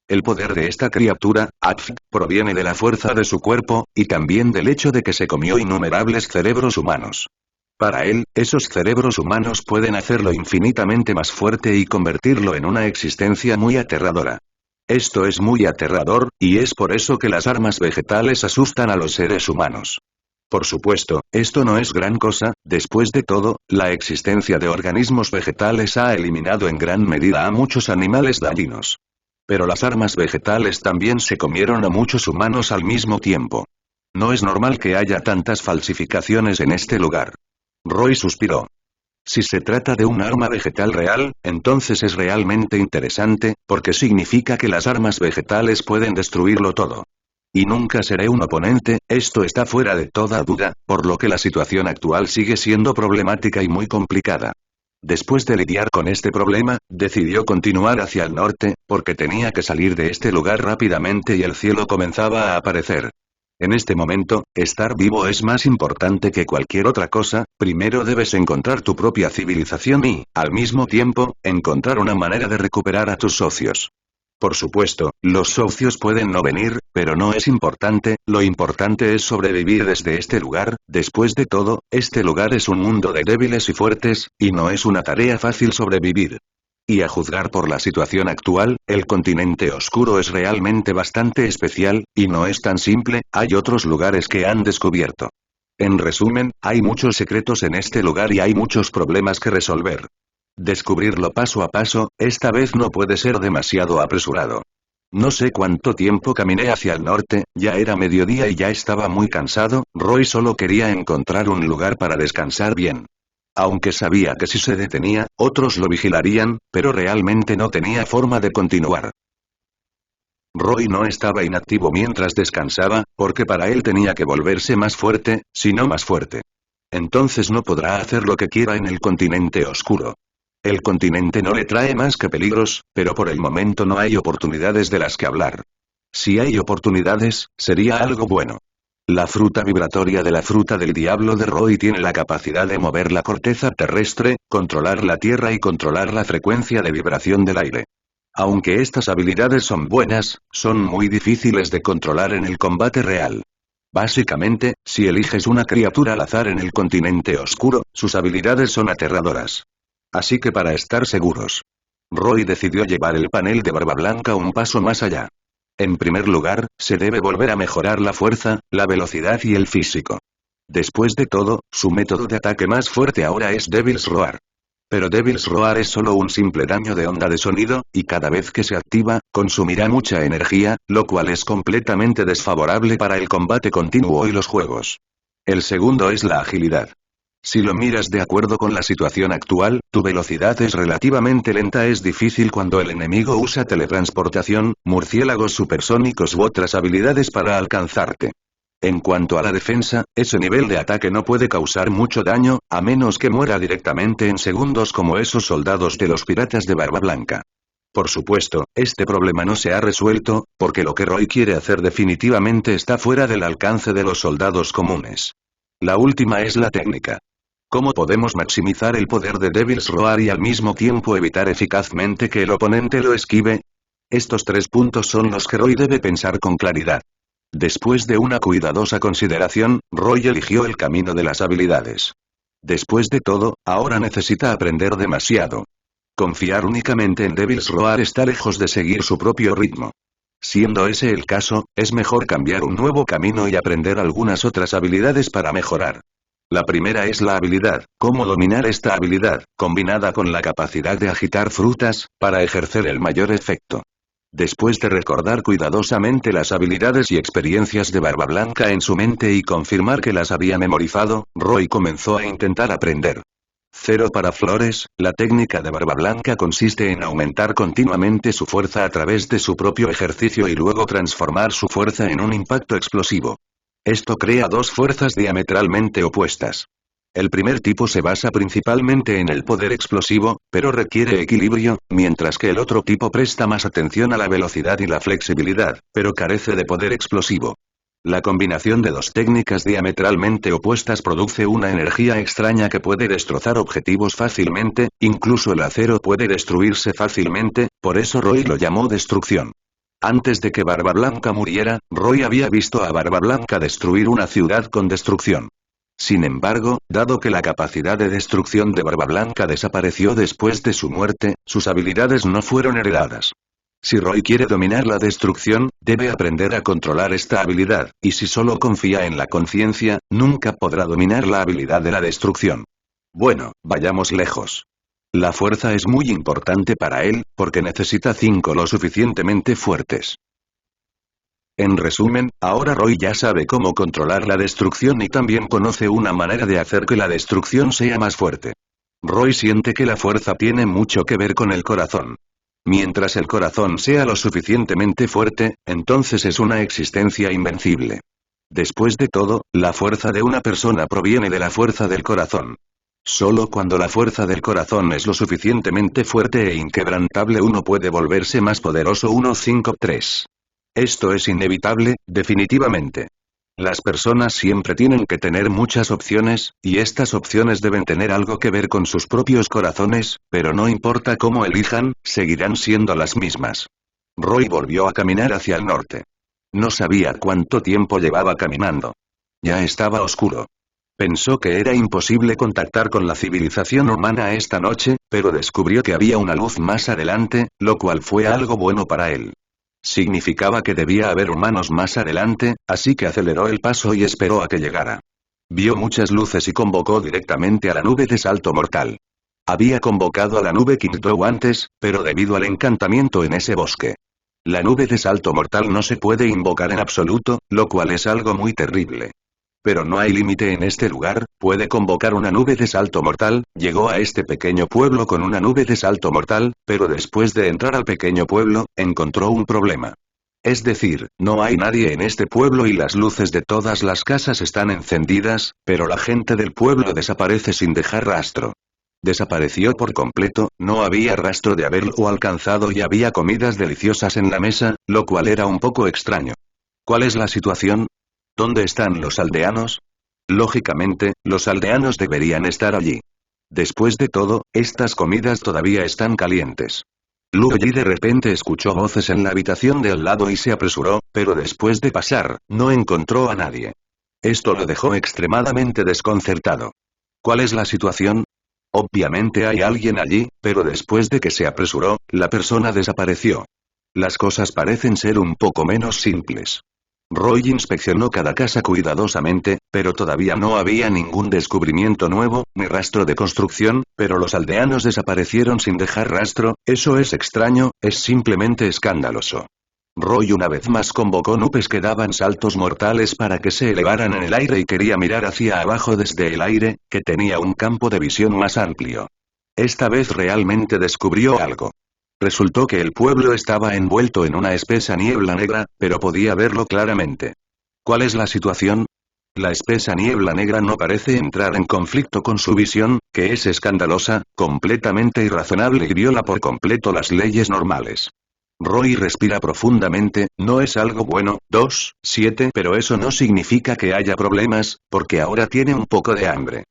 A: El poder de esta criatura, Apf, proviene de la fuerza de su cuerpo, y también del hecho de que se comió innumerables cerebros humanos. Para él, esos cerebros humanos pueden hacerlo infinitamente más fuerte y convertirlo en una existencia muy aterradora. Esto es muy aterrador, y es por eso que las armas vegetales asustan a los seres humanos. Por supuesto, esto no es gran cosa, después de todo, la existencia de organismos vegetales ha eliminado en gran medida a muchos animales dañinos. Pero las armas vegetales también se comieron a muchos humanos al mismo tiempo. No es normal que haya tantas falsificaciones en este lugar. Roy suspiró. Si se trata de un arma vegetal real, entonces es realmente interesante, porque significa que las armas vegetales pueden destruirlo todo. Y nunca seré un oponente, esto está fuera de toda duda, por lo que la situación actual sigue siendo problemática y muy complicada. Después de lidiar con este problema, decidió continuar hacia el norte, porque tenía que salir de este lugar rápidamente y el cielo comenzaba a aparecer. En este momento, estar vivo es más importante que cualquier otra cosa, primero debes encontrar tu propia civilización y, al mismo tiempo, encontrar una manera de recuperar a tus socios. Por supuesto, los socios pueden no venir, pero no es importante, lo importante es sobrevivir desde este lugar, después de todo, este lugar es un mundo de débiles y fuertes, y no es una tarea fácil sobrevivir. Y a juzgar por la situación actual, el continente oscuro es realmente bastante especial, y no es tan simple, hay otros lugares que han descubierto. En resumen, hay muchos secretos en este lugar y hay muchos problemas que resolver. Descubrirlo paso a paso, esta vez no puede ser demasiado apresurado. No sé cuánto tiempo caminé hacia el norte, ya era mediodía y ya estaba muy cansado, Roy solo quería encontrar un lugar para descansar bien. Aunque sabía que si se detenía, otros lo vigilarían, pero realmente no tenía forma de continuar. Roy no estaba inactivo mientras descansaba, porque para él tenía que volverse más fuerte, si no más fuerte. Entonces no podrá hacer lo que quiera en el continente oscuro. El continente no le trae más que peligros, pero por el momento no hay oportunidades de las que hablar. Si hay oportunidades, sería algo bueno. La fruta vibratoria de la fruta del diablo de Roy tiene la capacidad de mover la corteza terrestre, controlar la tierra y controlar la frecuencia de vibración del aire. Aunque estas habilidades son buenas, son muy difíciles de controlar en el combate real. Básicamente, si eliges una criatura al azar en el continente oscuro, sus habilidades son aterradoras. Así que para estar seguros, Roy decidió llevar el panel de Barba Blanca un paso más allá. En primer lugar, se debe volver a mejorar la fuerza, la velocidad y el físico. Después de todo, su método de ataque más fuerte ahora es Devil's Roar. Pero Devil's Roar es solo un simple daño de onda de sonido, y cada vez que se activa, consumirá mucha energía, lo cual es completamente desfavorable para el combate continuo y los juegos. El segundo es la agilidad. Si lo miras de acuerdo con la situación actual, tu velocidad es relativamente lenta. Es difícil cuando el enemigo usa teletransportación, murciélagos supersónicos u otras habilidades para alcanzarte. En cuanto a la defensa, ese nivel de ataque no puede causar mucho daño, a menos que muera directamente en segundos como esos soldados de los piratas de Barba Blanca. Por supuesto, este problema no se ha resuelto, porque lo que Roy quiere hacer definitivamente está fuera del alcance de los soldados comunes. La última es la técnica. ¿Cómo podemos maximizar el poder de Devil's Roar y al mismo tiempo evitar eficazmente que el oponente lo esquive? Estos 3 puntos son los que Roy debe pensar con claridad. Después de una cuidadosa consideración, Roy eligió el camino de las habilidades. Después de todo, ahora necesita aprender demasiado. Confiar únicamente en Devil's Roar está lejos de seguir su propio ritmo. Siendo ese el caso, es mejor cambiar un nuevo camino y aprender algunas otras habilidades para mejorar. La primera es la habilidad, cómo dominar esta habilidad, combinada con la capacidad de agitar frutas, para ejercer el mayor efecto. Después de recordar cuidadosamente las habilidades y experiencias de Barba Blanca en su mente y confirmar que las había memorizado, Roy comenzó a intentar aprender. 0 para flores, la técnica de Barba Blanca consiste en aumentar continuamente su fuerza a través de su propio ejercicio y luego transformar su fuerza en un impacto explosivo. Esto crea 2 fuerzas diametralmente opuestas. El primer tipo se basa principalmente en el poder explosivo, pero requiere equilibrio, mientras que el otro tipo presta más atención a la velocidad y la flexibilidad, pero carece de poder explosivo. La combinación de 2 técnicas diametralmente opuestas produce una energía extraña que puede destrozar objetivos fácilmente, incluso el acero puede destruirse fácilmente, por eso Roy lo llamó destrucción. Antes de que Barba Blanca muriera, Roy había visto a Barba Blanca destruir una ciudad con destrucción. Sin embargo, dado que la capacidad de destrucción de Barba Blanca desapareció después de su muerte, sus habilidades no fueron heredadas. Si Roy quiere dominar la destrucción, debe aprender a controlar esta habilidad, y si solo confía en la conciencia, nunca podrá dominar la habilidad de la destrucción. Bueno, vayamos lejos. La fuerza es muy importante para él, porque necesita 5 lo suficientemente fuertes. En resumen, ahora Roy ya sabe cómo controlar la destrucción y también conoce una manera de hacer que la destrucción sea más fuerte. Roy siente que la fuerza tiene mucho que ver con el corazón. Mientras el corazón sea lo suficientemente fuerte, entonces es una existencia invencible. Después de todo, la fuerza de una persona proviene de la fuerza del corazón. Solo cuando la fuerza del corazón es lo suficientemente fuerte e inquebrantable uno puede volverse más poderoso. 153. Esto es inevitable, definitivamente. Las personas siempre tienen que tener muchas opciones, y estas opciones deben tener algo que ver con sus propios corazones, pero no importa cómo elijan, seguirán siendo las mismas. Roy volvió a caminar hacia el norte. No sabía cuánto tiempo llevaba caminando. Ya estaba oscuro. Pensó que era imposible contactar con la civilización humana esta noche, pero descubrió que había una luz más adelante, lo cual fue algo bueno para él. Significaba que debía haber humanos más adelante, así que aceleró el paso y esperó a que llegara. Vio muchas luces y convocó directamente a la nube de salto mortal. Había convocado a la nube Kingdow antes, pero debido al encantamiento en ese bosque. La nube de salto mortal no se puede invocar en absoluto, lo cual es algo muy terrible. Pero no hay límite en este lugar, puede convocar una nube de salto mortal. Llegó a este pequeño pueblo con una nube de salto mortal, pero después de entrar al pequeño pueblo, encontró un problema. Es decir, no hay nadie en este pueblo y las luces de todas las casas están encendidas, pero la gente del pueblo desaparece sin dejar rastro. Desapareció por completo, no había rastro de haberlo alcanzado y había comidas deliciosas en la mesa, lo cual era un poco extraño. ¿Cuál es la situación? ¿Dónde están los aldeanos? Lógicamente, los aldeanos deberían estar allí. Después de todo, estas comidas todavía están calientes. Luo Yi de repente escuchó voces en la habitación de al lado y se apresuró, pero después de pasar, no encontró a nadie. Esto lo dejó extremadamente desconcertado. ¿Cuál es la situación? Obviamente hay alguien allí, pero después de que se apresuró, la persona desapareció. Las cosas parecen ser un poco menos simples. Roy inspeccionó cada casa cuidadosamente, pero todavía no había ningún descubrimiento nuevo, ni rastro de construcción, pero los aldeanos desaparecieron sin dejar rastro. Eso es extraño, es simplemente escandaloso. Roy una vez más convocó nubes que daban saltos mortales para que se elevaran en el aire y quería mirar hacia abajo desde el aire, que tenía un campo de visión más amplio. Esta vez realmente descubrió algo. Resultó que el pueblo estaba envuelto en una espesa niebla negra, pero podía verlo claramente. ¿Cuál es la situación? La espesa niebla negra no parece entrar en conflicto con su visión, que es escandalosa, completamente irrazonable y viola por completo las leyes normales. Roy respira profundamente, no es algo bueno. 7 Pero eso no significa que haya problemas, porque ahora tiene un poco de hambre.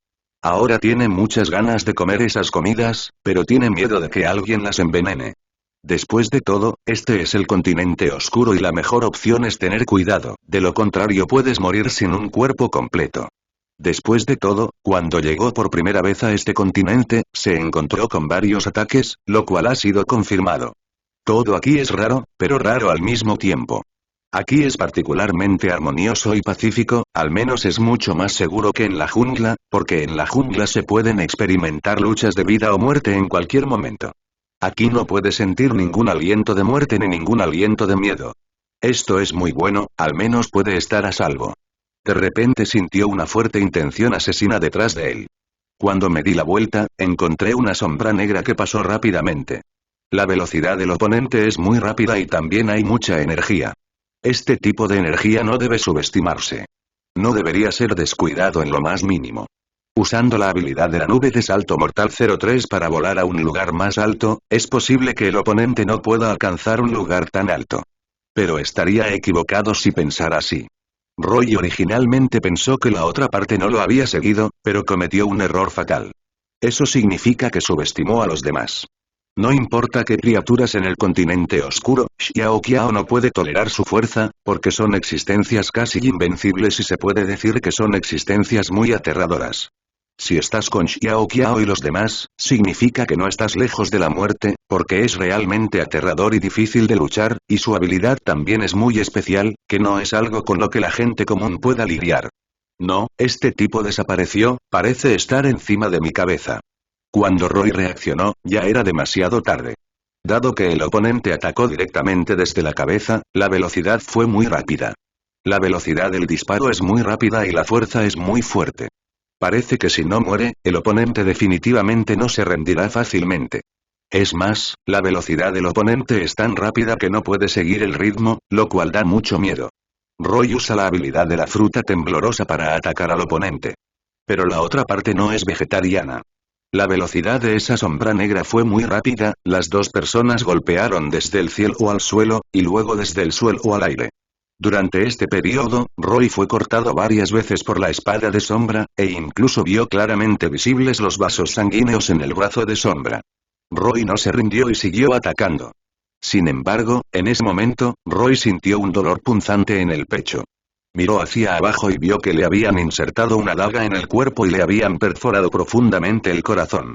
A: Ahora tiene muchas ganas de comer esas comidas, pero tiene miedo de que alguien las envenene. Después de todo, este es el continente oscuro y la mejor opción es tener cuidado, de lo contrario puedes morir sin un cuerpo completo. Después de todo, cuando llegó por primera vez a este continente, se encontró con varios ataques, lo cual ha sido confirmado. Todo aquí es raro, pero raro al mismo tiempo. Aquí es particularmente armonioso y pacífico, al menos es mucho más seguro que en la jungla, porque en la jungla se pueden experimentar luchas de vida o muerte en cualquier momento. Aquí no puedes sentir ningún aliento de muerte ni ningún aliento de miedo. Esto es muy bueno, al menos puede estar a salvo. De repente sintió una fuerte intención asesina detrás de él. Cuando me di la vuelta, encontré una sombra negra que pasó rápidamente. La velocidad del oponente es muy rápida y también hay mucha energía. Este tipo de energía no debe subestimarse. No debería ser descuidado en lo más mínimo. Usando la habilidad de la nube de salto mortal 03 para volar a un lugar más alto, es posible que el oponente no pueda alcanzar un lugar tan alto. Pero estaría equivocado si pensara así. Roy originalmente pensó que la otra parte no lo había seguido, pero cometió un error fatal. Eso significa que subestimó a los demás. No importa qué criaturas en el continente oscuro, Xiao Qiao no puede tolerar su fuerza, porque son existencias casi invencibles y se puede decir que son existencias muy aterradoras. Si estás con Xiao Qiao y los demás, significa que no estás lejos de la muerte, porque es realmente aterrador y difícil de luchar, y su habilidad también es muy especial, que no es algo con lo que la gente común pueda lidiar. No, este tipo desapareció, parece estar encima de mi cabeza. Cuando Roy reaccionó, ya era demasiado tarde. Dado que el oponente atacó directamente desde la cabeza, la velocidad fue muy rápida. La velocidad del disparo es muy rápida y la fuerza es muy fuerte. Parece que si no muere, el oponente definitivamente no se rendirá fácilmente. Es más, la velocidad del oponente es tan rápida que no puede seguir el ritmo, lo cual da mucho miedo. Roy usa la habilidad de la fruta temblorosa para atacar al oponente. Pero la otra parte no es vegetariana. La velocidad de esa sombra negra fue muy rápida, las dos personas golpearon desde el cielo al suelo, y luego desde el suelo al aire. Durante este periodo, Roy fue cortado varias veces por la espada de sombra, e incluso vio claramente visibles los vasos sanguíneos en el brazo de sombra. Roy no se rindió y siguió atacando. Sin embargo, en ese momento, Roy sintió un dolor punzante en el pecho. Miró hacia abajo y vio que le habían insertado una daga en el cuerpo y le habían perforado profundamente el corazón.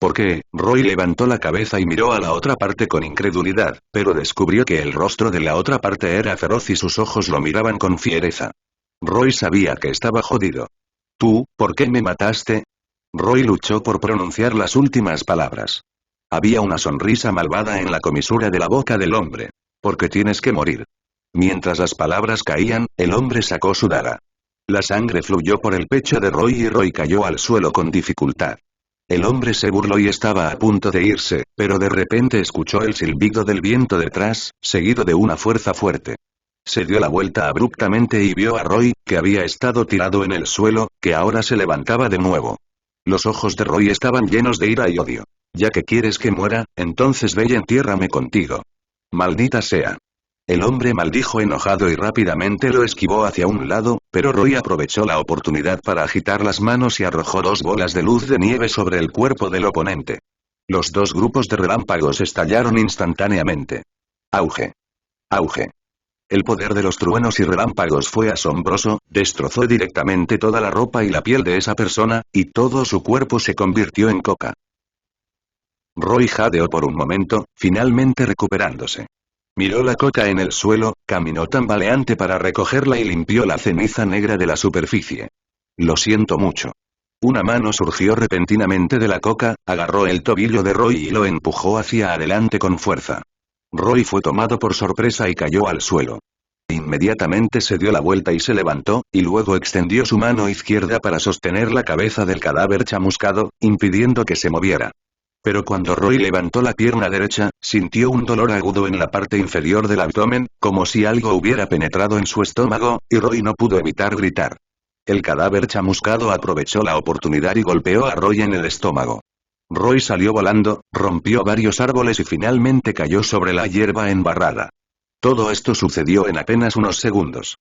A: ¿Por qué? Roy levantó la cabeza y miró a la otra parte con incredulidad, pero descubrió que el rostro de la otra parte era feroz y sus ojos lo miraban con fiereza. Roy sabía que estaba jodido. ¿Tú, por qué me mataste? Roy luchó por pronunciar las últimas palabras. Había una sonrisa malvada en la comisura de la boca del hombre. Porque tienes que morir. Mientras las palabras caían, el hombre sacó su daga. La sangre fluyó por el pecho de Roy y Roy cayó al suelo con dificultad. El hombre se burló y estaba a punto de irse, pero de repente escuchó el silbido del viento detrás, seguido de una fuerza fuerte. Se dio la vuelta abruptamente y vio a Roy, que había estado tirado en el suelo, que ahora se levantaba de nuevo. Los ojos de Roy estaban llenos de ira y odio. Ya que quieres que muera, entonces ve y entiérrame contigo. Maldita sea. El hombre maldijo enojado y rápidamente lo esquivó hacia un lado, pero Roy aprovechó la oportunidad para agitar las manos y arrojó dos bolas de luz de nieve sobre el cuerpo del oponente. Los dos grupos de relámpagos estallaron instantáneamente. Auge. Auge. El poder de los truenos y relámpagos fue asombroso, destrozó directamente toda la ropa y la piel de esa persona, y todo su cuerpo se convirtió en coca. Roy jadeó por un momento, finalmente recuperándose. Miró la coca en el suelo, caminó tambaleante para recogerla y limpió la ceniza negra de la superficie. Lo siento mucho. Una mano surgió repentinamente de la coca, agarró el tobillo de Roy y lo empujó hacia adelante con fuerza. Roy fue tomado por sorpresa y cayó al suelo. Inmediatamente se dio la vuelta y se levantó, y luego extendió su mano izquierda para sostener la cabeza del cadáver chamuscado, impidiendo que se moviera. Pero cuando Roy levantó la pierna derecha, sintió un dolor agudo en la parte inferior del abdomen, como si algo hubiera penetrado en su estómago, y Roy no pudo evitar gritar. El cadáver chamuscado aprovechó la oportunidad y golpeó a Roy en el estómago. Roy salió volando, rompió varios árboles y finalmente cayó sobre la hierba embarrada. Todo esto sucedió en apenas unos segundos.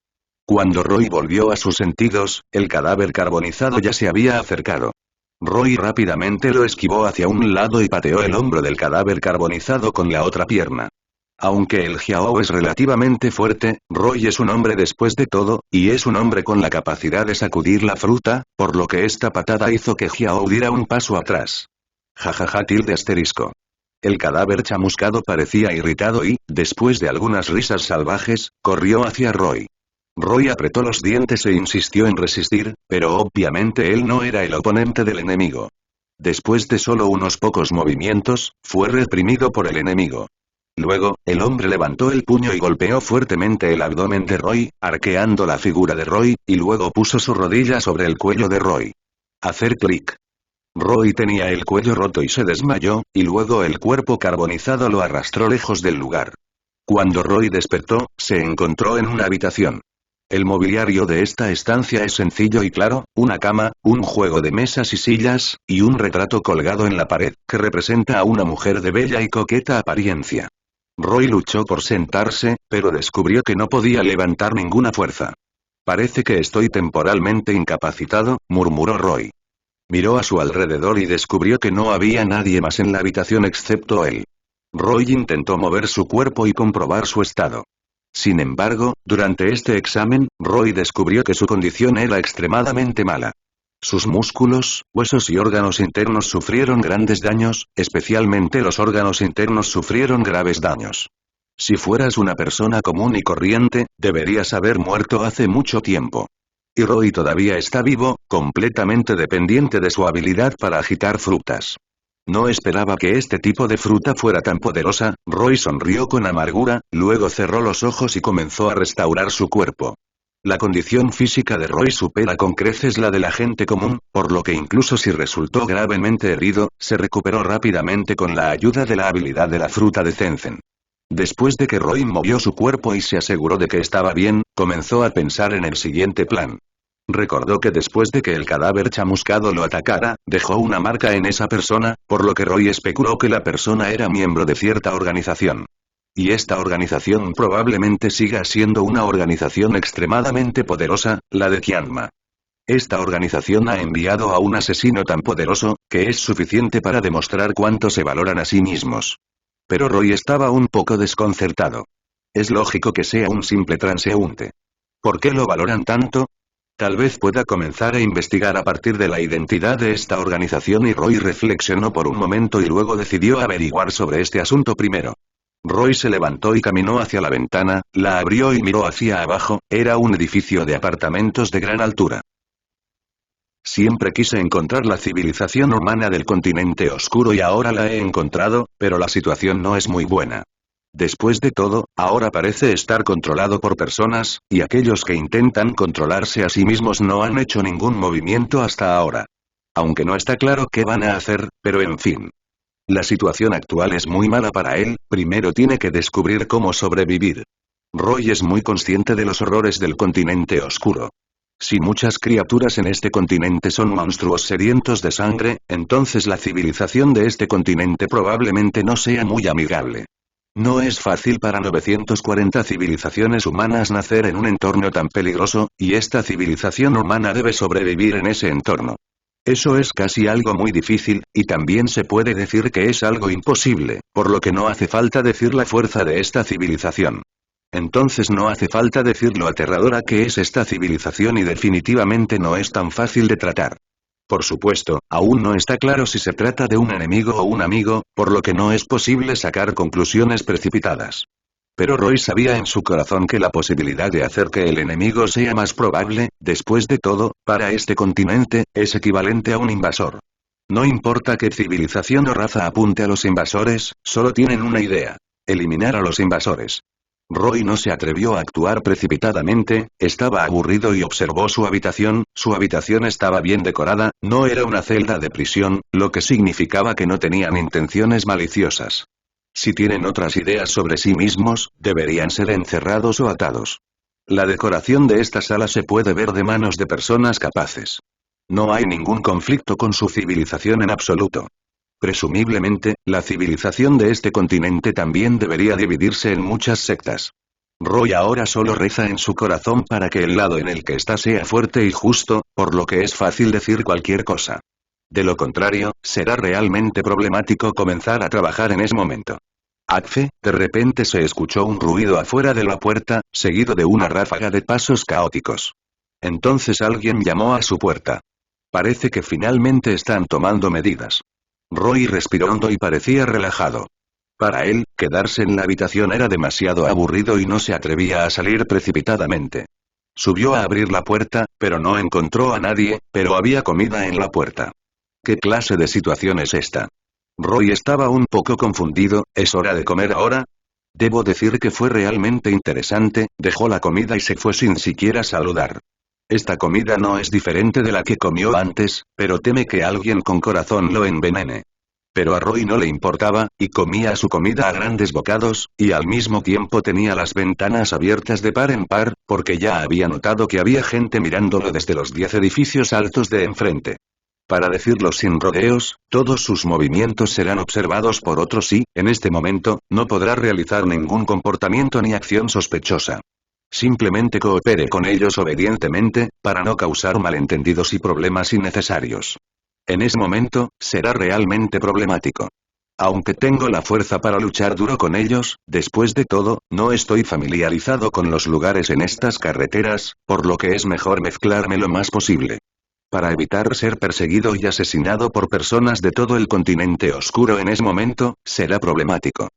A: Cuando Roy volvió a sus sentidos, el cadáver carbonizado ya se había acercado. Roy rápidamente lo esquivó hacia un lado y pateó el hombro del cadáver carbonizado con la otra pierna. Aunque el Jiao es relativamente fuerte, Roy es un hombre después de todo, y es un hombre con la capacidad de sacudir la fruta, por lo que esta patada hizo que Jiao diera un paso atrás. Jajaja tilde asterisco. El cadáver chamuscado parecía irritado y, después de algunas risas salvajes, corrió hacia Roy. Roy apretó los dientes e insistió en resistir, pero obviamente él no era el oponente del enemigo. Después de solo unos pocos movimientos, fue reprimido por el enemigo. Luego, el hombre levantó el puño y golpeó fuertemente el abdomen de Roy, arqueando la figura de Roy, y luego puso su rodilla sobre el cuello de Roy. Hacer clic. Roy tenía el cuello roto y se desmayó, y luego el cuerpo carbonizado lo arrastró lejos del lugar. Cuando Roy despertó, se encontró en una habitación. El mobiliario de esta estancia es sencillo y claro, una cama, un juego de mesas y sillas, y un retrato colgado en la pared, que representa a una mujer de bella y coqueta apariencia. Roy luchó por sentarse, pero descubrió que no podía levantar ninguna fuerza. Parece que estoy temporalmente incapacitado, murmuró Roy. Miró a su alrededor y descubrió que no había nadie más en la habitación excepto él. Roy intentó mover su cuerpo y comprobar su estado. Sin embargo, durante este examen, Roy descubrió que su condición era extremadamente mala. Sus músculos, huesos y órganos internos sufrieron grandes daños, especialmente los órganos internos sufrieron graves daños. Si fueras una persona común y corriente, deberías haber muerto hace mucho tiempo. Y Roy todavía está vivo, completamente dependiente de su habilidad para agitar frutas. No esperaba que este tipo de fruta fuera tan poderosa. Roy sonrió con amargura, luego cerró los ojos y comenzó a restaurar su cuerpo. La condición física de Roy supera con creces la de la gente común, por lo que incluso si resultó gravemente herido, se recuperó rápidamente con la ayuda de la habilidad de la fruta de Zenzen. Después de que Roy movió su cuerpo y se aseguró de que estaba bien, comenzó a pensar en el siguiente plan. Recordó que después de que el cadáver chamuscado lo atacara, dejó una marca en esa persona, por lo que Roy especuló que la persona era miembro de cierta organización. Y esta organización probablemente siga siendo una organización extremadamente poderosa, la de Tianma. Esta organización ha enviado a un asesino tan poderoso, que es suficiente para demostrar cuánto se valoran a sí mismos. Pero Roy estaba un poco desconcertado. Es lógico que sea un simple transeúnte. ¿Por qué lo valoran tanto? Tal vez pueda comenzar a investigar a partir de la identidad de esta organización y Roy reflexionó por un momento y luego decidió averiguar sobre este asunto primero. Roy se levantó y caminó hacia la ventana, la abrió y miró hacia abajo, era un edificio de apartamentos de gran altura. Siempre quise encontrar la civilización humana del continente oscuro y ahora la he encontrado, pero la situación no es muy buena. Después de todo, ahora parece estar controlado por personas, y aquellos que intentan controlarse a sí mismos no han hecho ningún movimiento hasta ahora. Aunque no está claro qué van a hacer, pero en fin. La situación actual es muy mala para él, primero tiene que descubrir cómo sobrevivir. Roy es muy consciente de los horrores del continente oscuro. Si muchas criaturas en este continente son monstruos sedientos de sangre, entonces la civilización de este continente probablemente no sea muy amigable. No es fácil para 940 civilizaciones humanas nacer en un entorno tan peligroso, y esta civilización humana debe sobrevivir en ese entorno. Eso es casi algo muy difícil, y también se puede decir que es algo imposible, por lo que no hace falta decir la fuerza de esta civilización. Entonces no hace falta decir lo aterradora que es esta civilización y definitivamente no es tan fácil de tratar. Por supuesto, aún no está claro si se trata de un enemigo o un amigo, por lo que no es posible sacar conclusiones precipitadas. Pero Roy sabía en su corazón que la posibilidad de hacer que el enemigo sea más probable, después de todo, para este continente, es equivalente a un invasor. No importa qué civilización o raza apunte a los invasores, solo tienen una idea: eliminar a los invasores. Roy no se atrevió a actuar precipitadamente, estaba aburrido y observó su habitación estaba bien decorada, no era una celda de prisión, lo que significaba que no tenían intenciones maliciosas. Si tienen otras ideas sobre sí mismos, deberían ser encerrados o atados. La decoración de esta sala se puede ver de manos de personas capaces. No hay ningún conflicto con su civilización en absoluto. Presumiblemente, la civilización de este continente también debería dividirse en muchas sectas. Roy ahora solo reza en su corazón para que el lado en el que está sea fuerte y justo, por lo que es fácil decir cualquier cosa. De lo contrario, será realmente problemático comenzar a trabajar en ese momento. Acfe, de repente se escuchó un ruido afuera de la puerta, seguido de una ráfaga de pasos caóticos. Entonces alguien llamó a su puerta. Parece que finalmente están tomando medidas. Roy respiró hondo y parecía relajado. Para él, quedarse en la habitación era demasiado aburrido y no se atrevía a salir precipitadamente. Subió a abrir la puerta, pero no encontró a nadie, pero había comida en la puerta. ¿Qué clase de situación es esta? Roy estaba un poco confundido, ¿es hora de comer ahora? Debo decir que fue realmente interesante, dejó la comida y se fue sin siquiera saludar. Esta comida no es diferente de la que comió antes, pero teme que alguien con corazón lo envenene. Pero a Roy no le importaba, y comía su comida a grandes bocados, y al mismo tiempo tenía las ventanas abiertas de par en par, porque ya había notado que había gente mirándolo desde los 10 edificios altos de enfrente. Para decirlo sin rodeos, todos sus movimientos serán observados por otros y, en este momento, no podrá realizar ningún comportamiento ni acción sospechosa. Simplemente coopere con ellos obedientemente, para no causar malentendidos y problemas innecesarios. En ese momento, será realmente problemático. Aunque tengo la fuerza para luchar duro con ellos, después de todo, no estoy familiarizado con los lugares en estas carreteras, por lo que es mejor mezclarme lo más posible. Para evitar ser perseguido y asesinado por personas de todo el continente oscuro en ese momento, será problemático.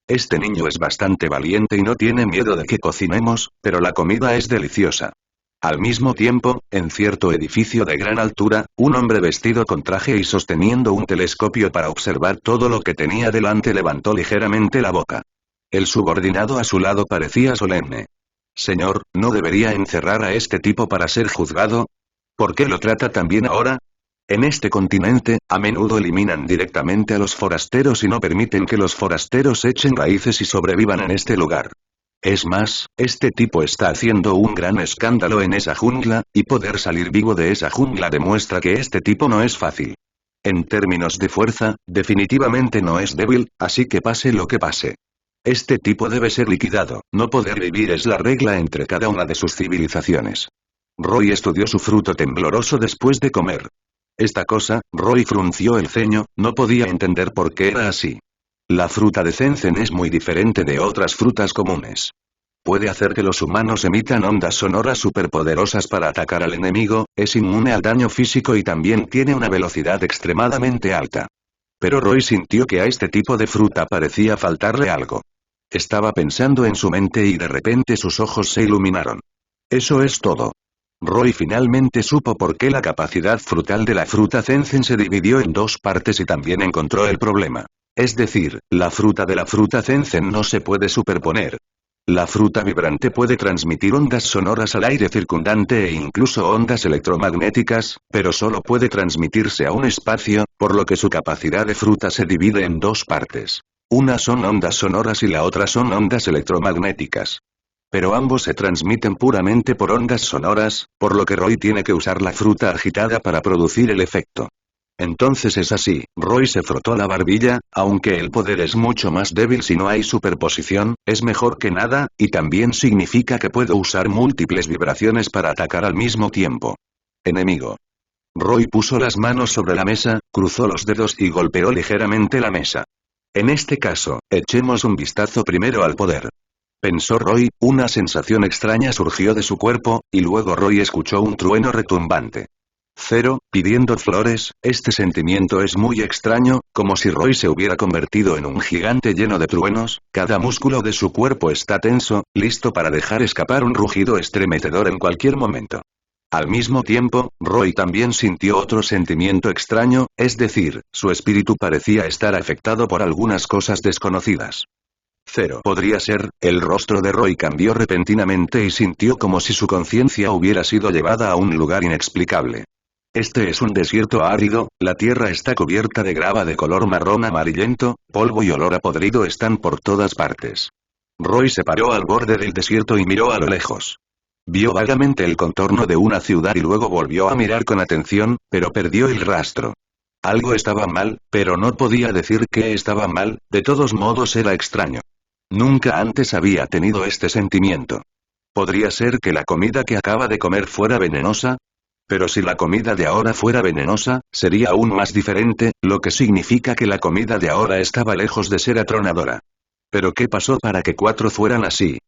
A: Este niño es bastante valiente y no tiene miedo de que cocinemos, pero la comida es deliciosa. Al mismo tiempo, en cierto edificio de gran altura, un hombre vestido con traje y sosteniendo un telescopio para observar todo lo que tenía delante levantó ligeramente la boca. El subordinado a su lado parecía solemne. Señor, ¿no debería encerrar a este tipo para ser juzgado? ¿Por qué lo trata tan bien ahora? En este continente, a menudo eliminan directamente a los forasteros y no permiten que los forasteros echen raíces y sobrevivan en este lugar. Es más, este tipo está haciendo un gran escándalo en esa jungla, y poder salir vivo de esa jungla demuestra que este tipo no es fácil. En términos de fuerza, definitivamente no es débil, así que pase lo que pase. Este tipo debe ser liquidado, no poder vivir es la regla entre cada una de sus civilizaciones. Roy estudió su fruto tembloroso después de comer. Esta cosa, Roy frunció el ceño, no podía entender por qué era así. La fruta de Zenzen es muy diferente de otras frutas comunes. Puede hacer que los humanos emitan ondas sonoras superpoderosas para atacar al enemigo, es inmune al daño físico y también tiene una velocidad extremadamente alta. Pero Roy sintió que a este tipo de fruta parecía faltarle algo. Estaba pensando en su mente y de repente sus ojos se iluminaron. Eso es todo. Roy finalmente supo por qué la capacidad frutal de la fruta Zenzen se dividió en dos partes y también encontró el problema. Es decir, la fruta de la fruta Zenzen no se puede superponer. La fruta vibrante puede transmitir ondas sonoras al aire circundante e incluso ondas electromagnéticas, pero solo puede transmitirse a un espacio, por lo que su capacidad de fruta se divide en dos partes. Una son ondas sonoras y la otra son ondas electromagnéticas. Pero ambos se transmiten puramente por ondas sonoras, por lo que Roy tiene que usar la fruta agitada para producir el efecto. Entonces es así, Roy se frotó la barbilla, aunque el poder es mucho más débil si no hay superposición, es mejor que nada, y también significa que puedo usar múltiples vibraciones para atacar al mismo tiempo. Enemigo. Roy puso las manos sobre la mesa, cruzó los dedos y golpeó ligeramente la mesa. En este caso, echemos un vistazo primero al poder. Pensó Roy, una sensación extraña surgió de su cuerpo, y luego Roy escuchó un trueno retumbante. Cero, pidiendo flores, este sentimiento es muy extraño, como si Roy se hubiera convertido en un gigante lleno de truenos, cada músculo de su cuerpo está tenso, listo para dejar escapar un rugido estremecedor en cualquier momento. Al mismo tiempo, Roy también sintió otro sentimiento extraño, es decir, su espíritu parecía estar afectado por algunas cosas desconocidas. Cero. Podría ser, el rostro de Roy cambió repentinamente y sintió como si su conciencia hubiera sido llevada a un lugar inexplicable. Este es un desierto árido, la tierra está cubierta de grava de color marrón amarillento, polvo y olor a podrido están por todas partes. Roy se paró al borde del desierto y miró a lo lejos. Vio vagamente el contorno de una ciudad y luego volvió a mirar con atención, pero perdió el rastro. Algo estaba mal, pero no podía decir qué estaba mal, de todos modos era extraño. Nunca antes había tenido este sentimiento. ¿Podría ser que la comida que acaba de comer fuera venenosa? Pero si la comida de ahora fuera venenosa, sería aún más diferente, lo que significa que la comida de ahora estaba lejos de ser atronadora. ¿Pero qué pasó para que cuatro fueran así?